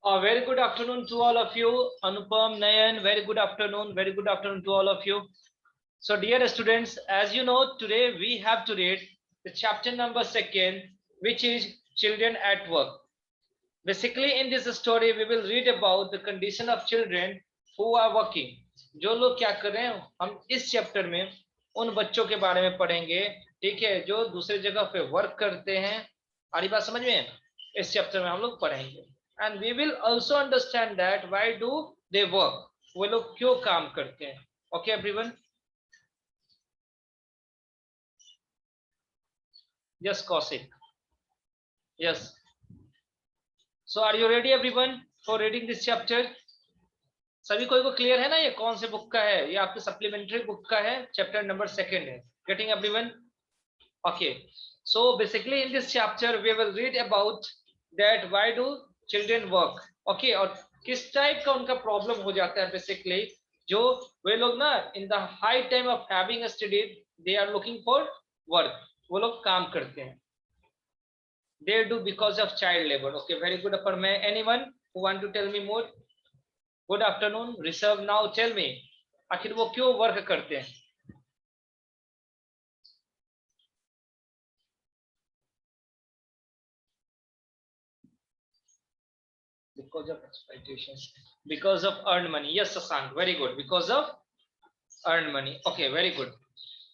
A very good afternoon to all of you. Anupam, Nayan, very good afternoon. Very good afternoon to all of you. So, dear students, as you know, today we have to read the chapter number second, which is Children at Work. Basically, in this story, we will read about the condition of children who are working. जो लोग क्या कर रहे हैं, हम इस chapter में उन बच्चों के बारे में पढ़ेंगे, ठीक है, जो दूसरे जगह पे वर्क करते हैं. आरी बात समझ में? इस चैप्टर में हम लोग पढ़ेंगे. And we will also understand that why do they work, वो लोग क्यों काम करते हैं. Okay everyone? Yes Kaushik. Yes. So are you ready everyone for reading this chapter? सभी कोई को क्लियर है ना ये कौन से बुक का है? ये आपके सप्लीमेंट्री बुक का है, चैप्टर नंबर सेकंड है. Getting everyone? Okay. So basically in this chapter we will read about that why do children work. Okay. और किस टाइप का उनका प्रॉब्लम हो जाता है बेसिकली, जो वे लोग ना in the high time of having study they are looking for work, वो लोग काम करते हैं. They do because of child labor. Okay, very good. Upper may anyone who want to tell me more? Good afternoon. Rishabh, now tell me, आखिर वो क्यों work करते हैं? Because of exploitations. Because of earned money. Yes, Sasank. Very good. Because of earned money. Okay, very good.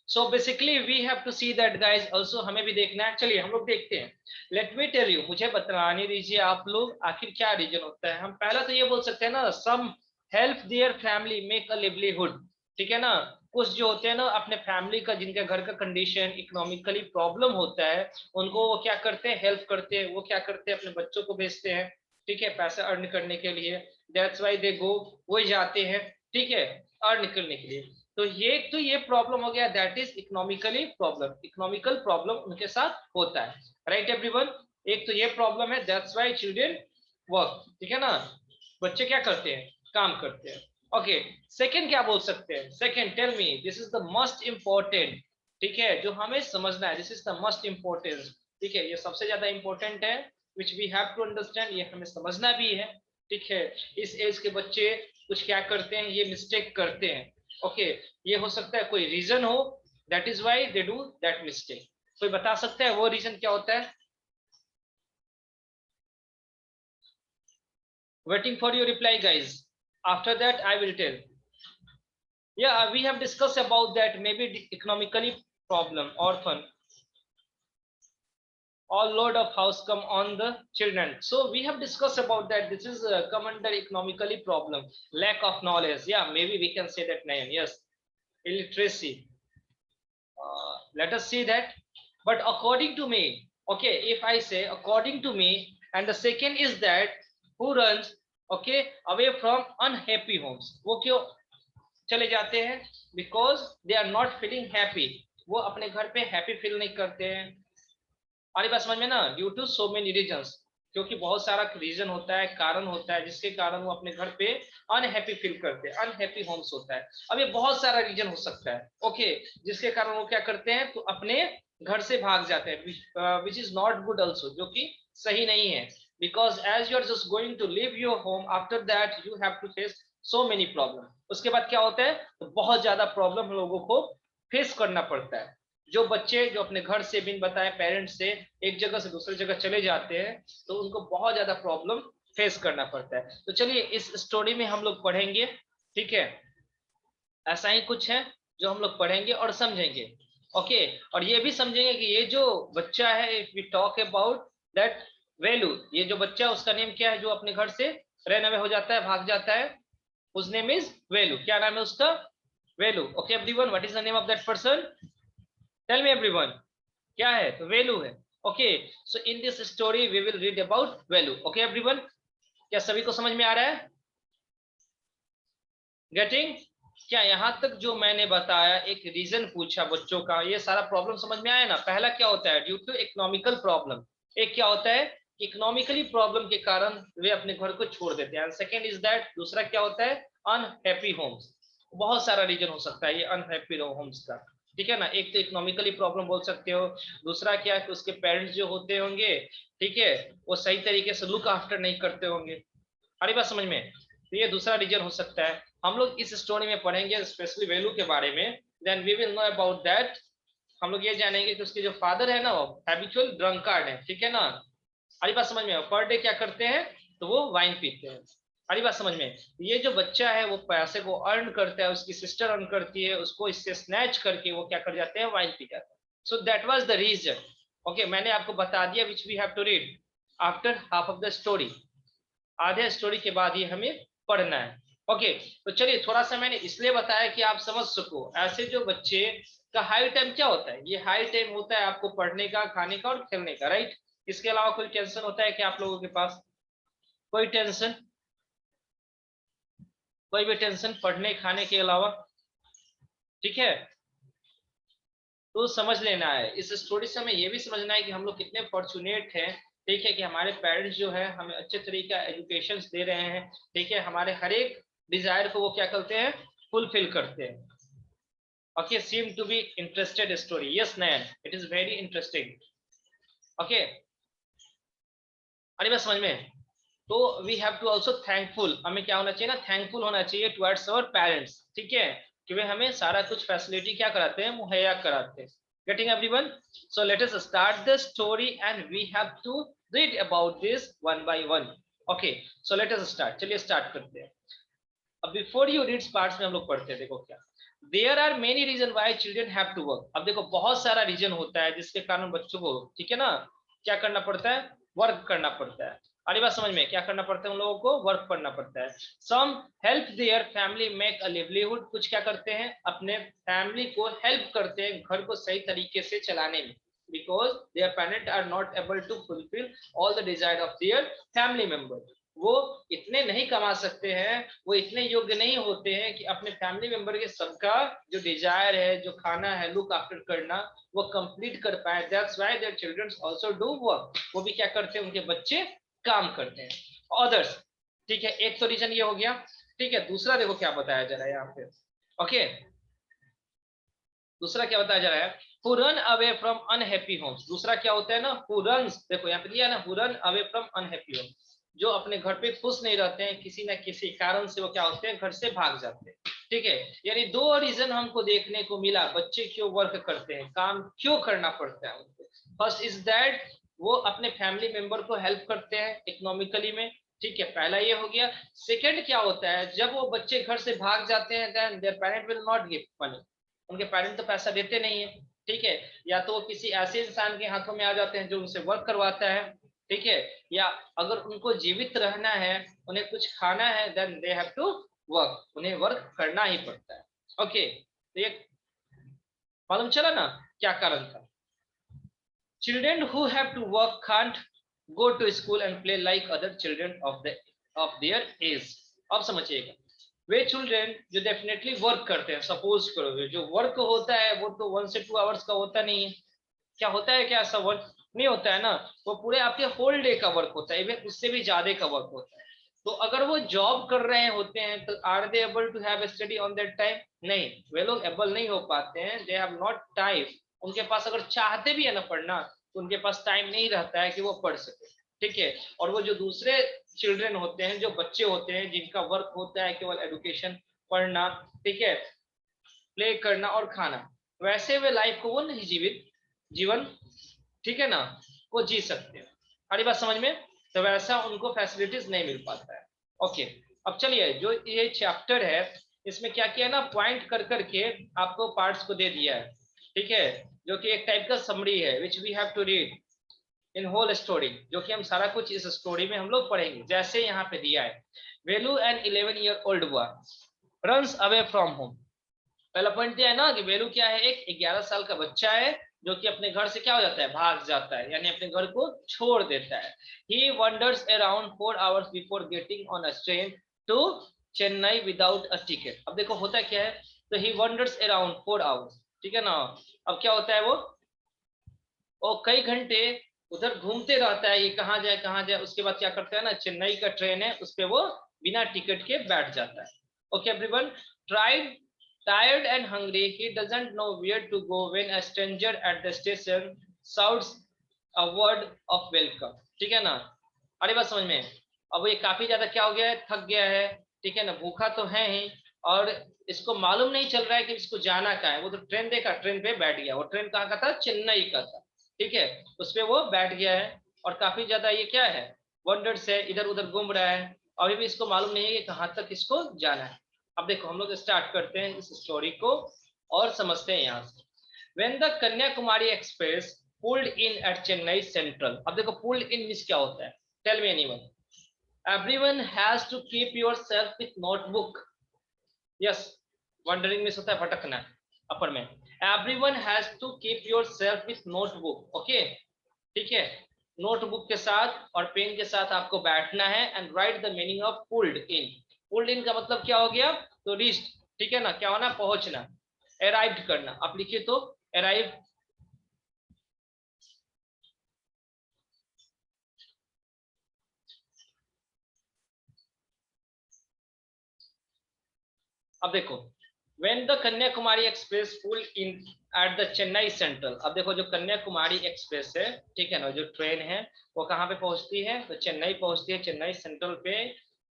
So basically we have to see that guys also हमें भी देखना है. चलिए हम लोग देखते हैं. Let me tell you, मुझे बताने दीजिए आप लोग आखिर क्या रीजन होता है. हम पहला तो ये बोल सकते हैं ना, some help their family make a livelihood. ठीक है ना. कुछ जो होते हैं ना अपने फैमिली का, जिनके घर का कंडीशन इकोनॉमिकली प्रॉब्लम होता है, उनको वो क्या करते हैं, हेल्प करते हैं. वो क्या करते हैं, अपने बच्चों को भेजते हैं, ठीक है, पैसा अर्न करने के लिए. दैट्स व्हाई दे गो, वो जाते हैं, ठीक है, अर्न करने के लिए. तो ये प्रॉब्लम हो गया, that is economically problem. Economical problem उनके साथ होता है. Right everyone? एक तो ये प्रॉब्लम है, दैट्स व्हाई चिल्ड्रन वर्क. ठीक है ना. बच्चे क्या करते हैं, काम करते हैं. ओके. सेकंड क्या बोल सकते हैं? Second, tell me, this is the most important. ठीक है, जो हमें समझना है, this is the most important. ठीक है, ये सबसे ज्यादा इंपॉर्टेंट है, which we have to understand. ये हमें समझना भी है. ठीक है, इस एज के बच्चे कुछ क्या करते हैं, ये मिस्टेक करते हैं. ओके. ये हो सकता है कोई रीजन हो, that is why they do that mistake. कोई बता सकता है वो रीजन क्या होता है? Waiting for your reply, guys. After that, I will tell. Yeah, we have discussed about that. Maybe economically problem, orphan. All load of house come on the children. So we have discussed about that. This is come under economically problem, lack of knowledge. Yeah, maybe we can say that. Nayan. Yes, illiteracy. Let us see that. But according to me, okay, if I say according to me, and the second is that who runs, okay, away from unhappy homes. वो क्यों चले जाते हैं? Because they are not feeling happy. वो अपने घर पे happy feel नहीं करते हैं. हमारी बात समझ में ना? Due to so many reasons, क्योंकि बहुत सारा रीजन होता है, कारण होता है, जिसके कारण वो अपने घर पे अनहैप्पी फील करते हैं. अनहैप्पी होम्स होता है. अब ये बहुत सारा रीजन हो सकता है. ओके. जिसके कारण वो क्या करते हैं, तो अपने घर से भाग जाते हैं, which is not good also, जो कि सही नहीं है. Because as you are just going to leave your home, after that you have to face so many problem. उसके बाद क्या होता है, तो बहुत ज्यादा प्रॉब्लम लोगों को फेस करना पड़ता है. जो बच्चे जो अपने घर से बिन बताए पेरेंट्स से एक जगह से दूसरी जगह चले जाते हैं, तो उनको बहुत ज्यादा प्रॉब्लम फेस करना पड़ता है. तो चलिए इस स्टोरी में हम लोग पढ़ेंगे. ठीक है, ऐसा ही कुछ है जो हम लोग पढ़ेंगे और समझेंगे. ओके. और ये भी समझेंगे कि ये जो बच्चा है, if we talk about that Velu, ये जो बच्चा उसका नेम क्या है, जो अपने घर से रन अवे हो जाता है, भाग जाता है, उस नेम इज वैल्यू. क्या नाम है उसका? Velu. Okay everyone, what is the name of that person? Tell me everyone. क्या है? तो वैल्यू है. Okay. So in this story we will read about Velu. Okay everyone, क्या सभी को समझ में आ रहा है? गेटिंग? क्या यहाँ तक जो मैंने बताया, एक रीजन पूछा बच्चों का, ये सारा प्रॉब्लम समझ में आया ना? पहला क्या होता है, ड्यू टू इकोनॉमिकल प्रॉब्लम. एक क्या होता है, इकोनॉमिकली प्रॉब्लम के कारण वे अपने घर को छोड़ देते हैं. सेकेंड इज दैट, दूसरा क्या होता है, अनहैप्पी होम्स. बहुत सारा रीजन हो सकता है ये अनहैप्पी होम्स का. ठीक है ना. एक तो इकोनॉमिकली प्रॉब्लम बोल सकते हो. दूसरा क्या है कि उसके पेरेंट्स जो होते होंगे, ठीक है, वो सही तरीके से लुक आफ्टर नहीं करते होंगे. अरे बात समझ में, तो ये दूसरा रीजन हो सकता है। हम लोग इस स्टोरी में पढ़ेंगे स्पेशली वैल्यू के बारे में, then we will know about that. हम लोग ये जानेंगे कि उसके जो फादर है ना वो हैबिचुअल ड्रंकार्ड है, ठीक है ना। अरे बात समझ में, पर डे क्या करते हैं, तो वो वाइन पीते हैं। अरे बात समझ में, ये जो बच्चा है वो पैसे को अर्न करता है, उसकी सिस्टर अर्न करती है, उसको इससे स्नैच करके वो क्या कर जाते हैं, वाइन पी जाते हैं। So that was the reason. Okay, मैंने आपको बता दिया which we have to read after half of the story. आधे स्टोरी के बाद ये हमें पढ़ना है। ओके, तो चलिए थोड़ा सा मैंने इसलिए बताया कि आप समझ सको ऐसे जो बच्चे का हाई टाइम क्या होता है। ये हाई टाइम होता है आपको पढ़ने का, खाने का और खेलने का, राइट। इसके अलावा कोई टेंशन होता है क्या आप लोगों के पास? कोई टेंशन, कोई भी टेंशन पढ़ने खाने के अलावा? ठीक है, तो समझ लेना है इस स्टोरी से हमें ये भी समझना है कि हम लोग कितने फॉर्चुनेट हैं, ठीक है, कि हमारे पेरेंट्स जो है हमें अच्छे तरीके का एजुकेशन दे रहे हैं, ठीक है, हमारे हर एक डिजायर को वो क्या करते हैं, फुलफिल करते हैं। Okay, seem to be interested story, yes Nayan, it is very interesting. Okay, अरे बस समझ में, तो we have to also thankful, हमें क्या होना चाहिए ना, थैंकफुल होना चाहिए टुवर्ड्स अवर पेरेंट्स, ठीक है, कि वे हमें सारा कुछ फैसिलिटी क्या कराते हैं, मुहैया कराते हैं। Getting everyone? So let us start the story and we have to read about this one by one. Okay, so let us start, चलिए स्टार्ट करते हैं। अब बिफोर यू रीड्स पार्ट्स में हम लोग पढ़ते हैं, देखो क्या, there are many reason why children have to work. अब देखो बहुत सारा रीजन होता है जिसके कारण बच्चों को, ठीक है ना, क्या करना पड़ता है, वर्क करना पड़ता है। अरे बात समझ में, क्या करना पड़ता है, उन लोगों को वर्क करना पड़ता है। Some help their family make a livelihood, कुछ क्या करते हैं, अपने फैमिली को हेल्प करते हैं घर को सही तरीके से चलाने में, because their parents are not able to fulfil all the desire of their family member. वो इतने नहीं कमा सकते हैं, वो इतने योग्य नहीं होते हैं कि अपने फैमिली मेंबर के सबका जो डिजायर है, जो खाना है, लुक आफ्टर करना, वो कंप्लीट कर पाए। That's why their children also do work, वो भी क्या करते हैं, उनके बच्चे काम करते हैं। अदर्स, ठीक है, एक तो रीजन ये हो गया, ठीक है। दूसरा देखो क्या बताया जा रहा है यहाँ पे। ओके, दूसरा क्या बताया जा रहा है, who run away from unhappy homes. दूसरा क्या होता है ना, हु रन्स, देखो यहाँ पे दिया ना, who run away from unhappy homes, जो अपने घर पे खुश नहीं रहते हैं, किसी न किसी कारण से वो क्या होते हैं, घर से भाग जाते हैं। ठीक है, यानी दो रीजन हमको देखने को मिला, बच्चे क्यों वर्क करते हैं, काम क्यों करना पड़ता है उनको। फर्स्ट इज दैट वो अपने फैमिली मेंबर को हेल्प करते हैं इकोनॉमिकली में, ठीक है, पहला ये हो गया। सेकंड क्या होता है, जब वो बच्चे घर से भाग जाते हैं, then their parent will not give money, उनके पेरेंट तो पैसा देते नहीं है, ठीक है, या तो वो किसी ऐसे इंसान के हाथों में आ जाते हैं जो उनसे वर्क करवाता है, ठीक है, या अगर उनको जीवित रहना है, उन्हें कुछ खाना है, then they have to work, उन्हें वर्क करना ही पड़ता है। ओके, तो ये मालूम चला ना क्या कारण था। Children who have to work can't go to school and play like other children of their age. अब समझिएगा, वे चिल्ड्रन जो डेफिनेटली वर्क करते हैं, सपोज करो जो वर्क होता है वो तो 1 से 2 आवर्स का होता नहीं है, क्या होता है, क्या ऐसा वर्क नहीं होता है ना, वो पूरे आपके होल डे का वर्क होता है, इवन उससे भी ज्यादा का वर्क होता है। तो अगर वो जॉब कर रहे होते हैं तो are they able to have study on that time? नहीं, वे लोग एबल नहीं हो पाते हैं, दे हैव नॉट टाइम। उनके पास अगर चाहते भी है ना पढ़ना, तो उनके पास टाइम नहीं रहता है कि वो पढ़ सके, ठीक है। और वो जो दूसरे चिल्ड्रन होते हैं, जो बच्चे होते हैं जिनका वर्क होता है केवल एजुकेशन, पढ़ना, ठीक है, प्ले करना और खाना, वैसे वे लाइफ को वो नहीं जीवित जीवन, ठीक है ना, वो जी सकते हैं। हमारी बात समझ में, तो वैसा उनको फैसिलिटीज नहीं मिल पाता है। ओके, अब चलिए जो ये चैप्टर है इसमें क्या किया ना, पॉइंट कर करके आपको पार्ट्स को दे दिया है, ठीक है, जो कि एक टाइप का समरी है which we have to read in whole story, जो कि हम सारा कुछ इस स्टोरी में हम लोग पढ़ेंगे। जैसे यहाँ पे दिया है, Velu an 11-year-old boy runs away from home. पहला पॉइंट क्या है ना कि वेलू क्या है, एक 11 साल का बच्चा है जो कि अपने घर से क्या हो जाता है, भाग जाता है, यानी अपने घर को छोड़ देता है। He wanders around 4 hours before getting on a train to Chennai without a ticket. अब देखो होता क्या है, तो ही वंडर्स अराउंड 4 hours, ठीक है ना। अब क्या होता है, वो कई घंटे उधर घूमते रहता है, ये कहाँ जाए कहाँ जाए, उसके बाद क्या करता है ना, चेन्नई का ट्रेन है उस पर वो बिना टिकट के बैठ जाता है। Okay everyone, tried tired and hungry, he doesn't know where to go when a stranger at the station shouts a word of welcome, ठीक है ना। अरे बात समझ में, अब ये काफी ज्यादा क्या हो गया है, थक गया है, ठीक है ना, भूखा तो है ही, और इसको मालूम नहीं चल रहा है कि इसको जाना कहाँ है। वो तो ट्रेन देखा, ट्रेन पे बैठ गया, वो ट्रेन कहाँ का था, चेन्नई का था, ठीक है, उस पे वो बैठ गया है, और काफी ज्यादा ये क्या है, वंडर्स है, इधर उधर घूम रहा है, अभी भी इसको मालूम नहीं है कि कहाँ तक इसको जाना है। अब देखो हम लोग स्टार्ट करते हैं इस स्टोरी को और समझते हैं यहाँ से। When the Kanyakumari Express pulled in at Chennai Central, अब देखो pulled in मीन्स क्या होता है, tell me anyone. Everyone has to keep yourself with notebook. Yes, wandering means होता है भटकना, अपर में। Everyone has to keep yourself with notebook. Okay, ठीक है, नोटबुक के साथ और पेन के साथ आपको बैठना है and right the meaning of pulled in. Pulled इन का मतलब क्या हो गया, तो रीच, ठीक है ना, क्या होना, पहुंचना, अराइव करना। आप लिखिए तो अराइव, अब देखो when the Kanyakumari express pulled in at the Chennai central, अब देखो जो कन्याकुमारी एक्सप्रेस है, ठीक है ना, जो ट्रेन है वो कहाँ पे पहुंचती है, तो चेन्नई पहुंचती है, चेन्नई सेंट्रल पे,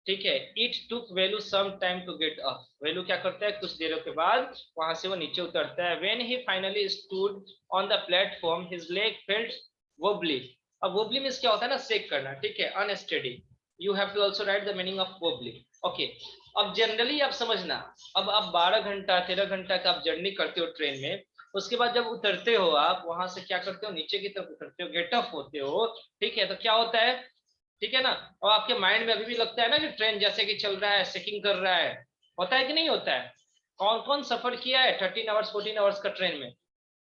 ठीक है। It took Velu some time to get up, Velu क्या करता है, कुछ देरों के बाद वहां से वो नीचे उतरता है। When he finally stood on the platform his leg felt wobbly. अब वोबली मींस क्या होता है ना, शेक करना, ठीक है, unsteady. You have to also write the meaning of wobbly. Okay, अब जनरली आप समझना, अब आप 12 घंटा 13 घंटा का आप जर्नी करते हो ट्रेन में, उसके बाद जब उतरते हो आप वहां से क्या करते हो, नीचे की तरफ उतरते हो, गेट ऑफ होते हो, ठीक है, तो क्या होता है, ठीक है ना, और आपके माइंड में अभी भी लगता है ना कि ट्रेन जैसे कि चल रहा है, सेकिंग कर रहा है, होता है कि नहीं होता है। कौन कौन सफर किया है 13 आवर्स 14 आवर्स का ट्रेन में,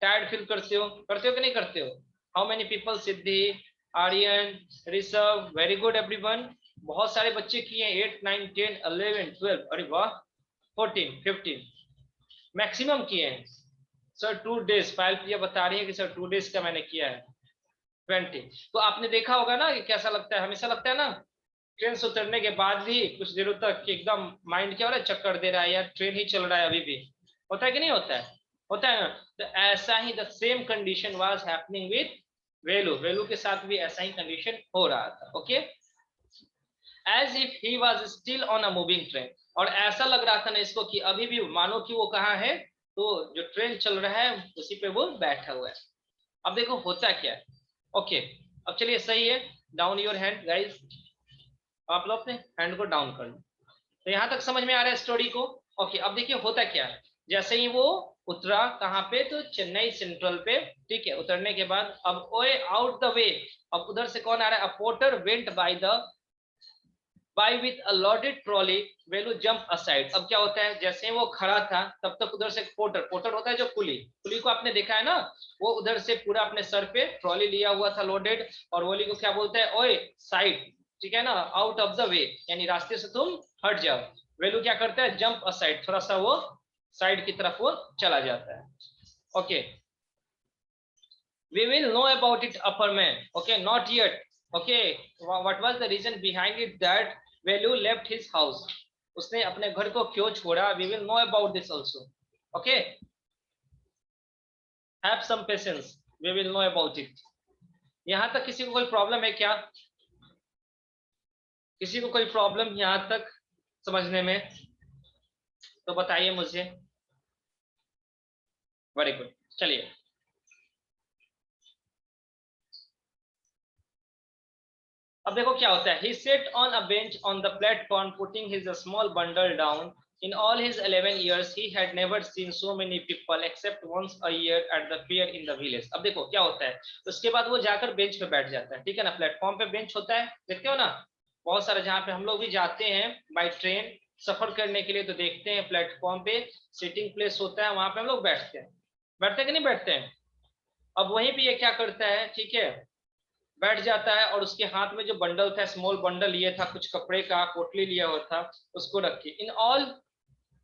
टायर्ड फील करते हो कि नहीं करते हो। How many people, Siddhi, Aryan, Rishabh, very good everyone, बहुत सारे बच्चे किए हैं, 8 9 10 11 12, अरे वाह, 14 15 मैक्सिमम किए हैं। सर 2 डेज, पायल प्रिया बता रही है कि सर 2 डेज का मैंने किया है, 20। तो आपने देखा होगा ना कि कैसा लगता है, हमेशा लगता है ना ट्रेन से उतरने के बाद भी कुछ देरों तक कि एकदम माइंड क्या हो रहा है, चक्कर दे रहा है, यार ट्रेन ही चल रहा है अभी भी, होता है कि नहीं होता है, होता है ना। तो ऐसा ही the same condition was happening with Velu, Velu के साथ भी ऐसा ही कंडीशन हो रहा था। Okay, as if he was still on a moving train, और ऐसा लग रहा था ना इसको कि अभी भी मानो कि वो कहाँ है, तो जो ट्रेन चल रहा है उसी पे वो बैठा हुआ है। अब देखो होता क्या है। ओके, अब चलिए सही है, डाउन योर हैंड गाइस, आप लोग अपने हैंड को डाउन कर लो। तो यहाँ तक समझ में आ रहा है स्टोरी को। ओके, अब देखिए होता क्या है, जैसे ही वो उतरा कहाँ पे, तो चेन्नई सेंट्रल पे, ठीक है, उतरने के बाद अब ओए आउट द वे, अब उधर से कौन आ रहा है, a porter went by with a loaded trolley, Velu jump aside. अब क्या होता है, जैसे ही वो खड़ा था तब तक उधर से पोर्टर, पोर्टर होता है जो कुली, कुली को आपने देखा है ना, वो उधर से पूरा अपने सर पे ट्रॉली लिया हुआ था लोडेड, और वोली को क्या बोलता है, ओए साइड, ठीक है ना, आउट ऑफ द वे, यानी रास्ते से तुम हट जाओ। वेलू क्या करता है, जंप असाइड, थोड़ा सा वो साइड की तरफ वो चला जाता है। Okay, we will know about it upper man, okay, not yet. Okay, what was the reason behind it that Velu left his house, उसने अपने घर को क्यों छोड़ा, we will know about this also. Okay, have some patience, we will know about it. यहाँ तक किसी को कोई प्रॉब्लम है क्या, किसी को कोई प्रॉब्लम यहाँ तक समझने में, तो बताइए मुझे। वेरी गुड, चलिए अब देखो क्या होता है। He sat on a bench on the platform, putting his small bundle down. In all his 11 years, he had never seen so many people except once a year at the fair in the village. अब देखो क्या होता है, उसके बाद वो जाकर bench पे बैठ जाता है, ठीक है ना, प्लेटफॉर्म पे बेंच होता है, देखते हो ना, बहुत सारे जहाँ पे हम लोग भी जाते हैं बाई ट्रेन सफर करने के लिए, तो देखते हैं प्लेटफॉर्म पे सीटिंग प्लेस होता है, वहां पे हम लोग बैठते हैं, बैठते कि नहीं बैठते हैं। अब वहीं पे ये क्या करता है, ठीक है, बैठ जाता है, और उसके हाथ में जो बंडल था, स्मॉल बंडल लिए था, कुछ कपड़े का पोटली लिया हुआ था, उसको रखी। इन ऑल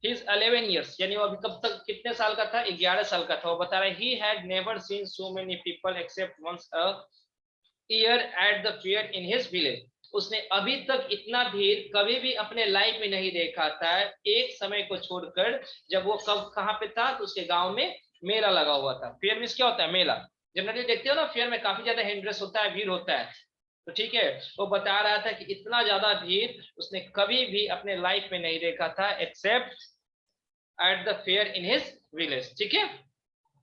हिज 11 ईयर्स, यानी वो अभी कब तक कितने साल का था, 11 साल का था, वो बता रहा है he had never seen so many people except once a year at the fair in his village. उसने अभी तक इतना भीड़ कभी भी अपने लाइफ में नहीं देखा था, एक समय को छोड़कर, जब वो कब कहाँ पे था, तो उसके गांव में मेला लगा हुआ था। फेयर मींस क्या होता है, मेला। जनरली देखते हो ना फेयर में काफी ज्यादा हिंड्रेस होता है, भीड़ होता है, तो ठीक है, वो बता रहा था कि इतना ज्यादा भीड़ उसने कभी भी अपने लाइफ में नहीं देखा था accept eight the fair in his village. ठीक है,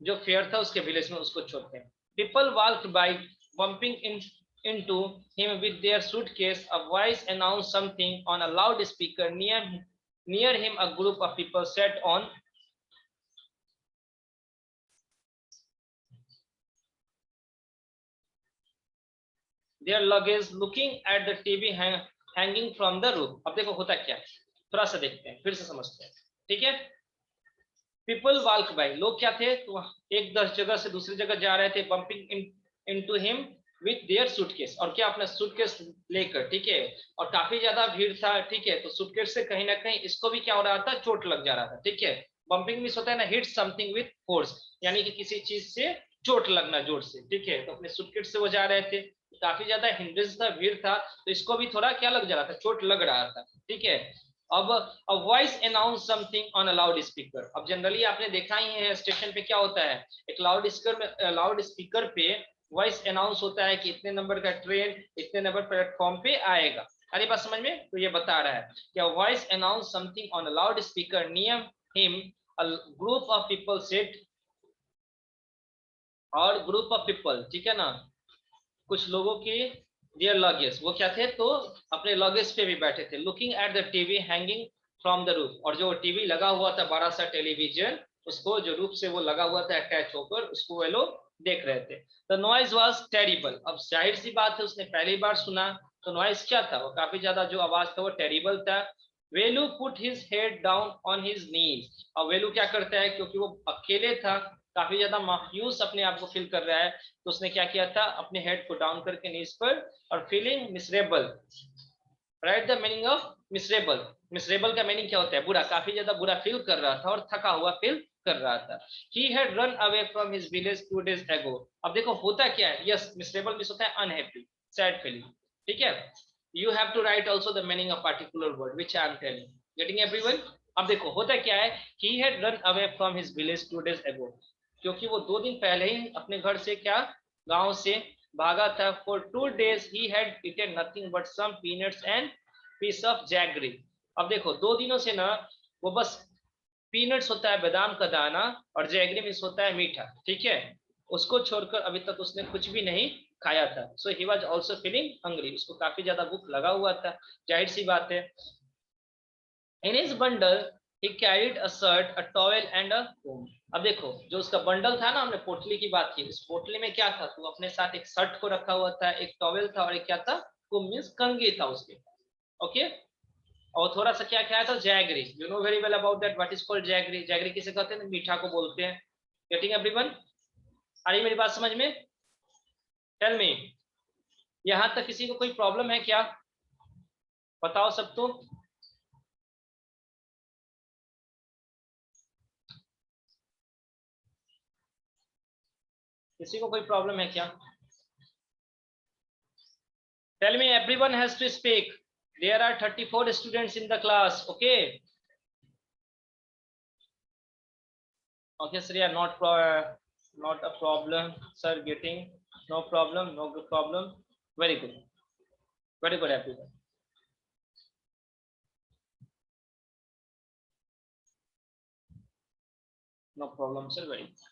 जो फेयर था उसके विलेज में उसको छोड़ते हैं। People walked by bumping in into him with their suitcase. A voice announced something on a loudspeaker near him. A group of people sat on their luggage looking at the TV hanging from the roof. अब देखो होता क्या है, थोड़ा सा देखते हैं, फिर से समझते हैं। ठीक है, पीपल वॉल्क बाय, लोग क्या थे, तो एक जगह से दूसरी जगह जा रहे थे, bumping into him with their suitcase, और क्या अपना सूटकेस लेकर। ठीक है, और काफी ज्यादा भीड़ था। ठीक है, तो सूटकेस से कहीं ना कहीं इसको भी क्या हो रहा था, चोट लग जा रहा था। ठीक है, बम्पिंग मिस होता है ना, हिट समथिंग विथ फोर्स, यानी कि किसी चीज से चोट लगना जोर से। ठीक है, तो अपने सूटकेस से वो जा रहे थे, काफी ज्यादा हिंड्रेंस था, भीड़ था, तो इसको भी थोड़ा क्या लग जा रहा था, चोट लग रहा था। ठीक है, अब a voice announce something on a loud speaker. अब जनरली आपने देखा ही है स्टेशन पे क्या होता है, एक लाउड स्पीकर पे वॉइस अनाउंस होता है कि इतने नंबर का ट्रेन इतने नंबर प्लेटफॉर्म पे आएगा। अरे बात समझ में, तो ये बता रहा है कि voice announce something on a loud speaker near him. A group of people set, और ग्रुप ऑफ पीपल, ठीक है ना, कुछ लोगों की डियर लगेज, वो क्या थे, तो अपने लगेज पे भी बैठे थे। Looking at the TV hanging from the roof, और जो टीवी लगा हुआ था, बड़ा सा टेलीविजन, उसको जो रूफ से वो लगा हुआ था अटैच होकर, उसको वे लोग देख रहे थे। The noise was terrible. अब जाहिर सी बात है, उसने पहली बार सुना, तो नॉइज क्या था, वो काफी ज्यादा जो आवाज था वो टेरिबल था। Velu put his head down on his knees. और वेलू क्या करता है, क्योंकि वो अकेले था, काफी ज्यादा मायूस अपने आप को फील कर रहा है, तो उसने क्या किया था, अपने हेड को डाउन करके नीज पर, और feeling miserable. Right the meaning of miserable. Miserable का मीनिंग क्या होता है, बुरा, काफी ज्यादा बुरा फील कर रहा था और थका हुआ फील कर रहा था। ही had run away from his village 2 days ago। अब देखो होता क्या है, यस मिसरेबल मिस होता है अनहैप्पी, सैड फीलिंग। ठीक है, you have to write also the meaning of particular word which I am telling, getting everyone. अब देखो होता क्या है, he had run away from his village 2 days ago, क्योंकि वो 2 दिन पहले ही अपने घर से क्या, गांव से भागा था। For 2 days he had eaten nothing but some peanuts and piece of jaggery. अब देखो 2 दिनों से ना वो बस पीनट्स होता है बादाम का दाना, और जैगरी मिस होता है मीठा। ठीक है, उसको छोड़कर अभी तक उसने कुछ भी नहीं खाया था। So he was also feeling hungry, उसको काफी ज्यादा भूख लगा हुआ था, जाहिर सी बात है। In his bundle he carried a shirt, a towel and a comb। अब देखो जो उसका बंडल था ना, हमने पोटली की बात की, उस पोटली में क्या था, तो अपने साथ एक शर्ट को रखा हुआ था, एक टॉवेल था, और एक क्या था, कुम मींस कंघी था उसके। ओके, और थोड़ा सा क्या खाया था, jaggery. You know very well about that, what is called jaggery. Jaggery किसे कहते हैं, मीठा को बोलते हैं। गेटिंग एवरीवन, आ रही मेरी बात समझ में? टेल मी, यहां तक किसी को कोई प्रॉब्लम है क्या, बताओ सब तो। किसी को कोई प्रॉब्लम है क्या? Tell me, everyone has to speak, there are 34 students in the class. Okay, okay Surya, not a problem sir, getting, no problem, no problem, very good, very good everyone. No problem sir, very good.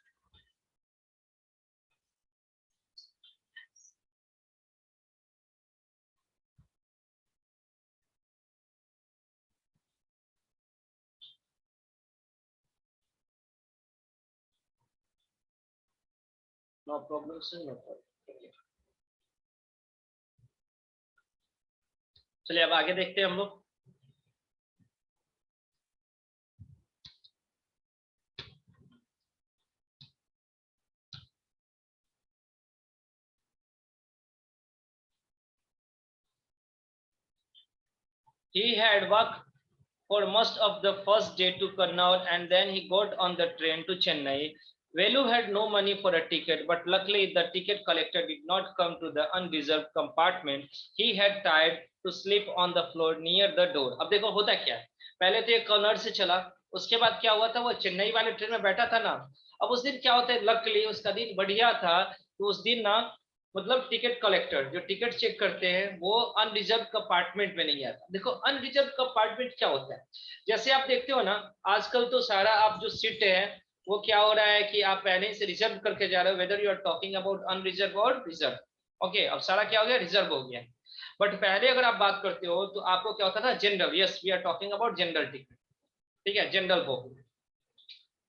No problem sir, no problem. चलिए अब आगे देखते हैं हम लोग। He had walked for most of the first day to Karnaul, and then he got on the train to Chennai. Velu had no money for a ticket, but luckily the ticket collector did not come to the unreserved compartment. He had tried to sleep on the floor near the door. अब देखो होता क्या है, पहले तो ये कन्नौज से चला, उसके बाद क्या हुआ था, वो चेन्नई वाले ट्रेन में बैठा था ना। अब उस दिन क्या होता है, लकली उसका दिन बढ़िया था, तो उस दिन ना मतलब टिकट कलेक्टर जो टिकट चेक करते हैं वो अनरिजर्व कंपार्टमेंट में नहीं आता। देखो अनरिजर्व कंपार्टमेंट क्या होता है, जैसे आप देखते हो ना आजकल तो सारा आप जो सीट है वो क्या हो रहा है कि आप पहले से रिजर्व करके जा रहे हो, whether you are talking about unreserve और रिजर्व। ओके, अब सारा क्या हो गया, रिजर्व हो गया। बट पहले अगर आप बात करते हो तो आपको क्या होता था, general. Yes, we are talking about general ticket, ठीक है, जनरल बोगी।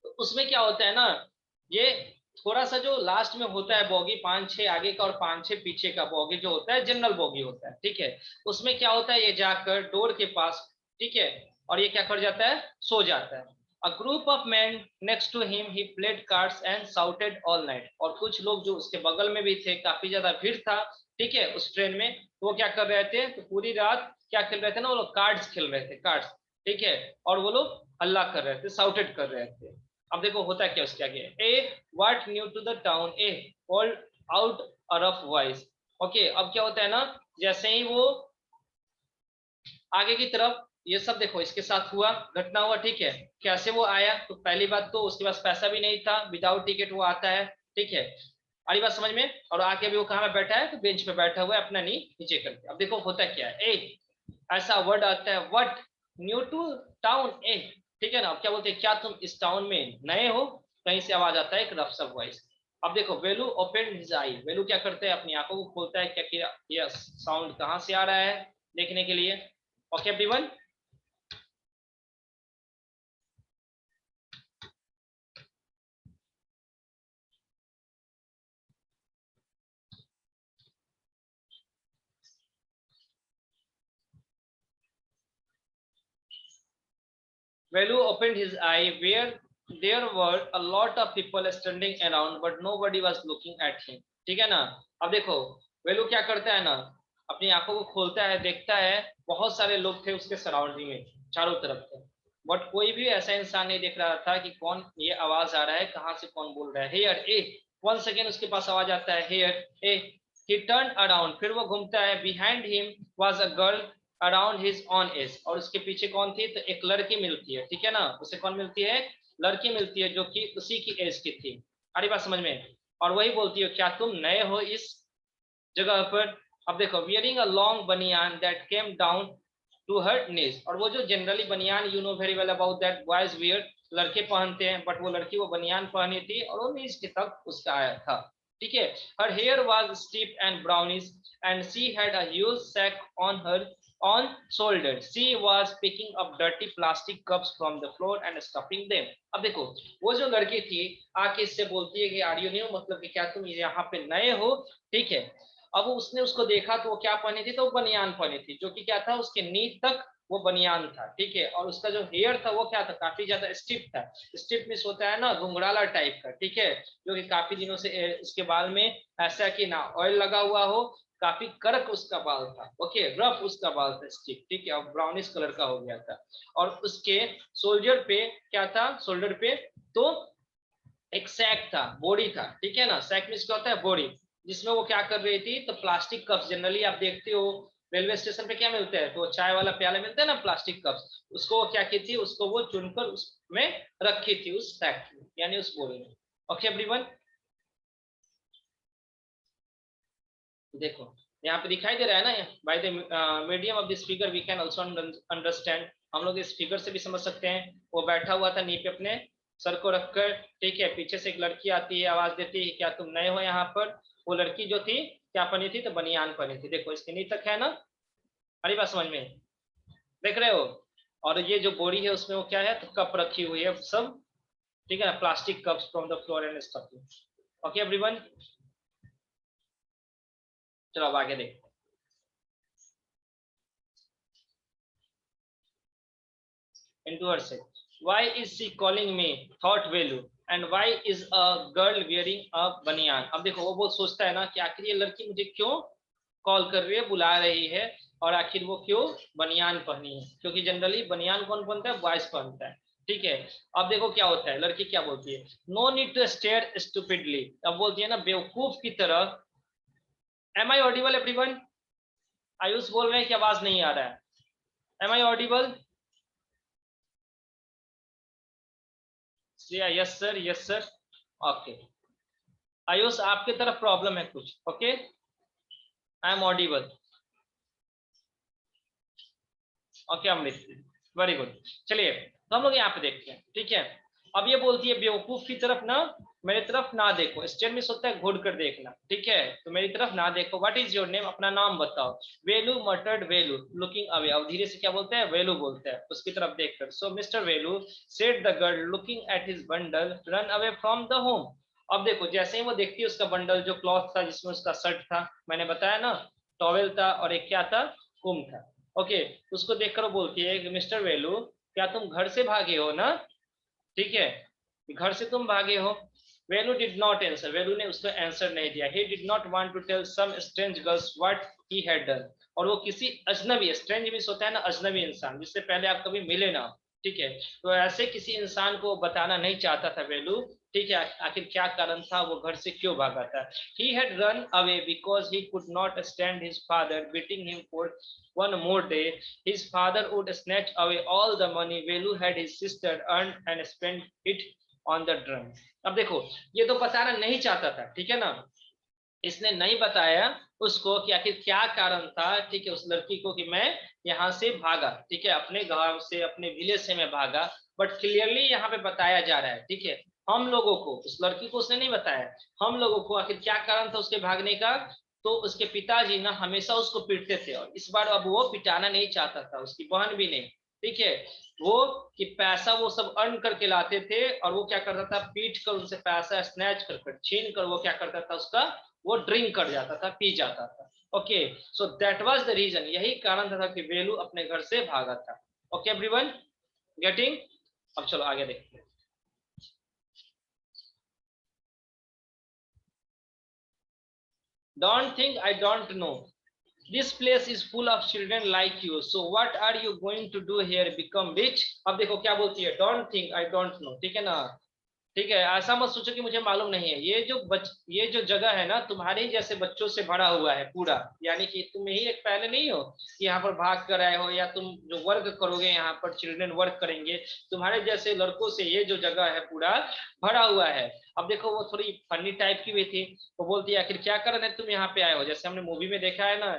तो उसमें क्या होता है ना, ये थोड़ा सा जो लास्ट में होता है बोगी, 5-6 आगे का और 5-6 पीछे का बोगी जो होता है जनरल बोगी होता है, ठीक है। उसमें क्या होता है, ये जाकर डोर के पास, ठीक है, और ये क्या कर जाता है, सो जाता है। A group of man next to him he played cards and shouted all night. और कुछ लोग जो उसके बगल में भी थे, काफी ज्यादा भीड़ था, ठीक है, उस ट्रेन में, तो वो क्या कर रहे थे, तो पूरी रात क्या खेल रहे थे ना, वो लोग कार्ड्स खेल रहे थे, कार्ड्स, ठीक है। और वो लोग हल्ला कर रहे थे, साउटेड कर रहे थे। अब देखो होता क्या उसके आगे, hey what new to the town, hey called out a rough voice. Okay, अब क्या होता है ना, जैसे ही वो आगे की तरफ, ये सब देखो इसके साथ हुआ, घटना हुआ, ठीक है। कैसे वो आया, तो पहली बात तो उसके पास पैसा भी नहीं था, विदाउट टिकट वो आता है, ठीक है, अड़ी बात समझ में। और आके भी वो कहाँ पे बैठा है, तो बेंच पे बैठा हुआ है अपना नी नीचे करके। अब देखो होता क्या है, ए ऐसा वर्ड आता है, व्हाट न्यू टू टाउन, ए, ठीक है ना। अब क्या बोलते हैं, क्या तुम इस टाउन में नए हो, कहीं से आवाज आता है एक रफ सा वॉइस। अब देखो वेलू ओपन हिज आई, वेलू क्या करते हैं, अपनी आंखों को खोलता है, क्या किया, यस, साउंड कहाँ से आ रहा है देखने के लिए। Okay everyone, Velu opened his eye where there were a lot of people standing around but nobody was looking at him, ठीक है ना। अब देखो वेलू क्या करता है ना, अपनी आंखों को खोलता है, देखता है बहुत सारे लोग थे उसके सराउंडिंग में, चारों तरफ थे, बट कोई भी ऐसा इंसान नहीं दिख रहा था कि कौन ये आवाज आ रहा है, कहाँ से कौन बोल रहा है। हेयर ए, 1 सेकेंड उसके पास आवाज आता है, here a, he turn around, फिर वो घूमता है, behind him was a girl around his own age, और उसके पीछे कौन थी, तो एक लड़की मिलती है, ठीक है ना, उसे कौन मिलती है, लड़की मिलती है जो कि उसी की एज की थी। अरे बात समझ में। और वही बोलती है, क्या तुम नए हो इस जगह पर। अब देखो wearing a long banian that came down to her knees, और वो जो generally banian, you know very well about that boys wear, लड़के पहनते हैं, बट वो लड़की वो बनियान पहनी थी और वो नीज के तक उसका आया था, ठीक है। Her hair was steep and brownish and she had a huge sack on her on shoulder. She was picking up dirty plastic cups from the floor and stuffing them. अब देखो वो जो लड़की थी आके इससे बोलती है कि आर यू न्यू, मतलब कि क्या तुम यहाँ पे नए हो, ठीक है। अब उसने उसको देखा तो वो क्या पहनी थी, तो वो बनियान पहनी थी, जो कि क्या था, उसके नी तक वो बनियान था, ठीक है। और उसका जो हेयर था वो क्या था, काफी ज्यादा स्टिफ था। स्टिफ मीन्स होता है ना घुंघराला टाइप का, ठीक है, जो कि काफी दिनों से उसके बाल में ऐसा कि ना ऑयल लगा हुआ हो, काफी करक उसका बाल था, ओके, रफ उसका बाल था, स्टिफ, ठीक है, और ब्राउनिश कलर का हो गया था। और उसके शोल्डर पे क्या था, शोल्डर पे तो एक सैक था, बोरी था, ठीक है ना। सैक मीन्स क्या होता है, बोरी, जिसमें वो क्या कर रही थी, तो प्लास्टिक कप्स, जनरली आप देखते हो रेलवे स्टेशन पे क्या मिलते हैं, तो चाय वाला प्याला मिलता है ना, प्लास्टिक कप्स, उसको वो क्या की थी, उसको वो चुनकर उसमें रखी थी, उस सैक में, यानी उस बोरी में। ओके एवरीवन, देखो यहाँ पे दिखाई दे रहा है ना, by the medium of this figure we can also understand, हम लोग इस फिगर से भी समझ सकते हैं। वो बैठा हुआ था नी पे अपने सर को रखकर, ठीक है, पीछे से एक लड़की आती है, आवाज देती है, क्या तुम नए हो यहाँ पर। वो लड़की जो थी क्या पहनी थी, तो बनियान पहनी थी, देखो इसके नी तक है ना, हरी बात समझ में, देख रहे हो। और ये जो बोरी है उसमें वो क्या है, तो कप रखी हुई है सब, ठीक है ना, plastic cups from the floor and stuff. Okay everyone, चलो अब आगे देखते हैं। Into her said, why is she calling me, thought Velu, and why is a girl wearing a banyan। अब देखो वो बहुत सोचता है ना कि आखिर ये लड़की मुझे क्यों कॉल कर रही है, बुला रही है, और आखिर वो क्यों बनियान पहनी है, क्योंकि जनरली बनियान कौन पहनता है, बॉयज पहनता है, ठीक है। अब देखो क्या होता है, लड़की क्या बोलती है, no need to stare stupidly, अब बोलती है ना बेवकूफ की तरह। Am I audible everyone, Ayush बोल रहे हैं कि आवाज नहीं आ रहा है, am I audible, yes sir, yes sir, okay. Ayush आपकी तरफ प्रॉब्लम है कुछ? Okay, I am audible? Okay Amrit, very good. चलिए तो हम लोग यहाँ पे देखते हैं, ठीक है। अब ये बोलती है बेवकूफ की तरफ ना, मेरी तरफ ना देखो। स्टेन मिस होता है घूर कर देखना, ठीक है। तो मेरी तरफ ना देखो। व्हाट इज योर नेम, अपना नाम बताओ। वेलू मटर्ड वेलू लुकिंग अवे, अब धीरे से क्या बोलते हैं, वेलू बोलते हैं उसकी तरफ देखकर। So mister Velu said the girl looking at his bundle run away from the home. अब देखो जैसे ही वो देखती है उसका बंडल, जो क्लॉथ था जिसमें उसका शर्ट था, मैंने बताया ना, टॉवेल था और एक क्या था, कुम था। ओके, उसको देखकर वो बोलती है कि मिस्टर वेलू क्या तुम घर से भागे हो ना, ठीक है, घर से तुम भागे हो। Velu did not answer, Velu ने उसको आंसर नहीं दिया। He did not want to tell some strange girls what he had done, और वो किसी अजनबी, स्ट्रेंज मींस होता है ना अजनबी इंसान, जिससे पहले आप कभी मिले ना, ठीक है, तो ऐसे किसी इंसान को बताना नहीं चाहता था वेलू, ठीक है, आखिर क्या कारण था, वो घर से क्यों भागा था। he had run away because he could not stand his father beating him for one more day. His father would snatch away all the money Velu had his sister earned and spend it on the drum. अब देखो ये तो बताना नहीं चाहता था, ठीक है ना, इसने नहीं बताया उसको कि आखिर क्या कारण था, ठीक है, उस लड़की को कि मैं यहाँ से भागा, ठीक है, अपने गांव से, अपने विलेज से मैं भागा। बट क्लियरली यहाँ पे बताया जा रहा है, ठीक है, हम लोगों को, उस लड़की को उसने नहीं बताया, हम लोगों को आखिर क्या कारण था उसके भागने का। तो उसके पिताजी ना हमेशा उसको पीटते थे, और इस बार अब वो पिटाना नहीं चाहता था, उसकी बहन भी नहीं, ठीक है। वो कि पैसा वो सब अर्न करके लाते थे, और वो क्या करता था, पीट कर उनसे पैसा स्नैच कर छीन कर वो क्या करता था, उसका वो ड्रिंक कर जाता था, पी जाता था। Okay, so that was the reason, यही कारण था कि वेलू अपने घर से भागा था। Okay everyone, getting? अब चलो आगे देखते हैं। Don't think I don't know, this place is full of children like you, so what are you going to do here, become rich. अब देखो क्या बोलती है, don't think I don't know, ठीक है ना, ठीक है, ऐसा मत सोचो कि मुझे मालूम नहीं है। ये जो जगह है ना, तुम्हारे ही जैसे बच्चों से भरा हुआ है पूरा, यानी कि तुम ही एक पहले नहीं हो कि यहाँ पर भाग कर आए हो, या तुम जो वर्क करोगे यहाँ पर चिल्ड्रन वर्क करेंगे, तुम्हारे जैसे लड़कों से ये जो जगह है पूरा भरा हुआ है। अब देखो वो थोड़ी फनी टाइप की भी थी, वो बोलती है आखिर क्या कारण है तुम यहाँ पे आए हो। जैसे हमने मूवी में देखा है ना,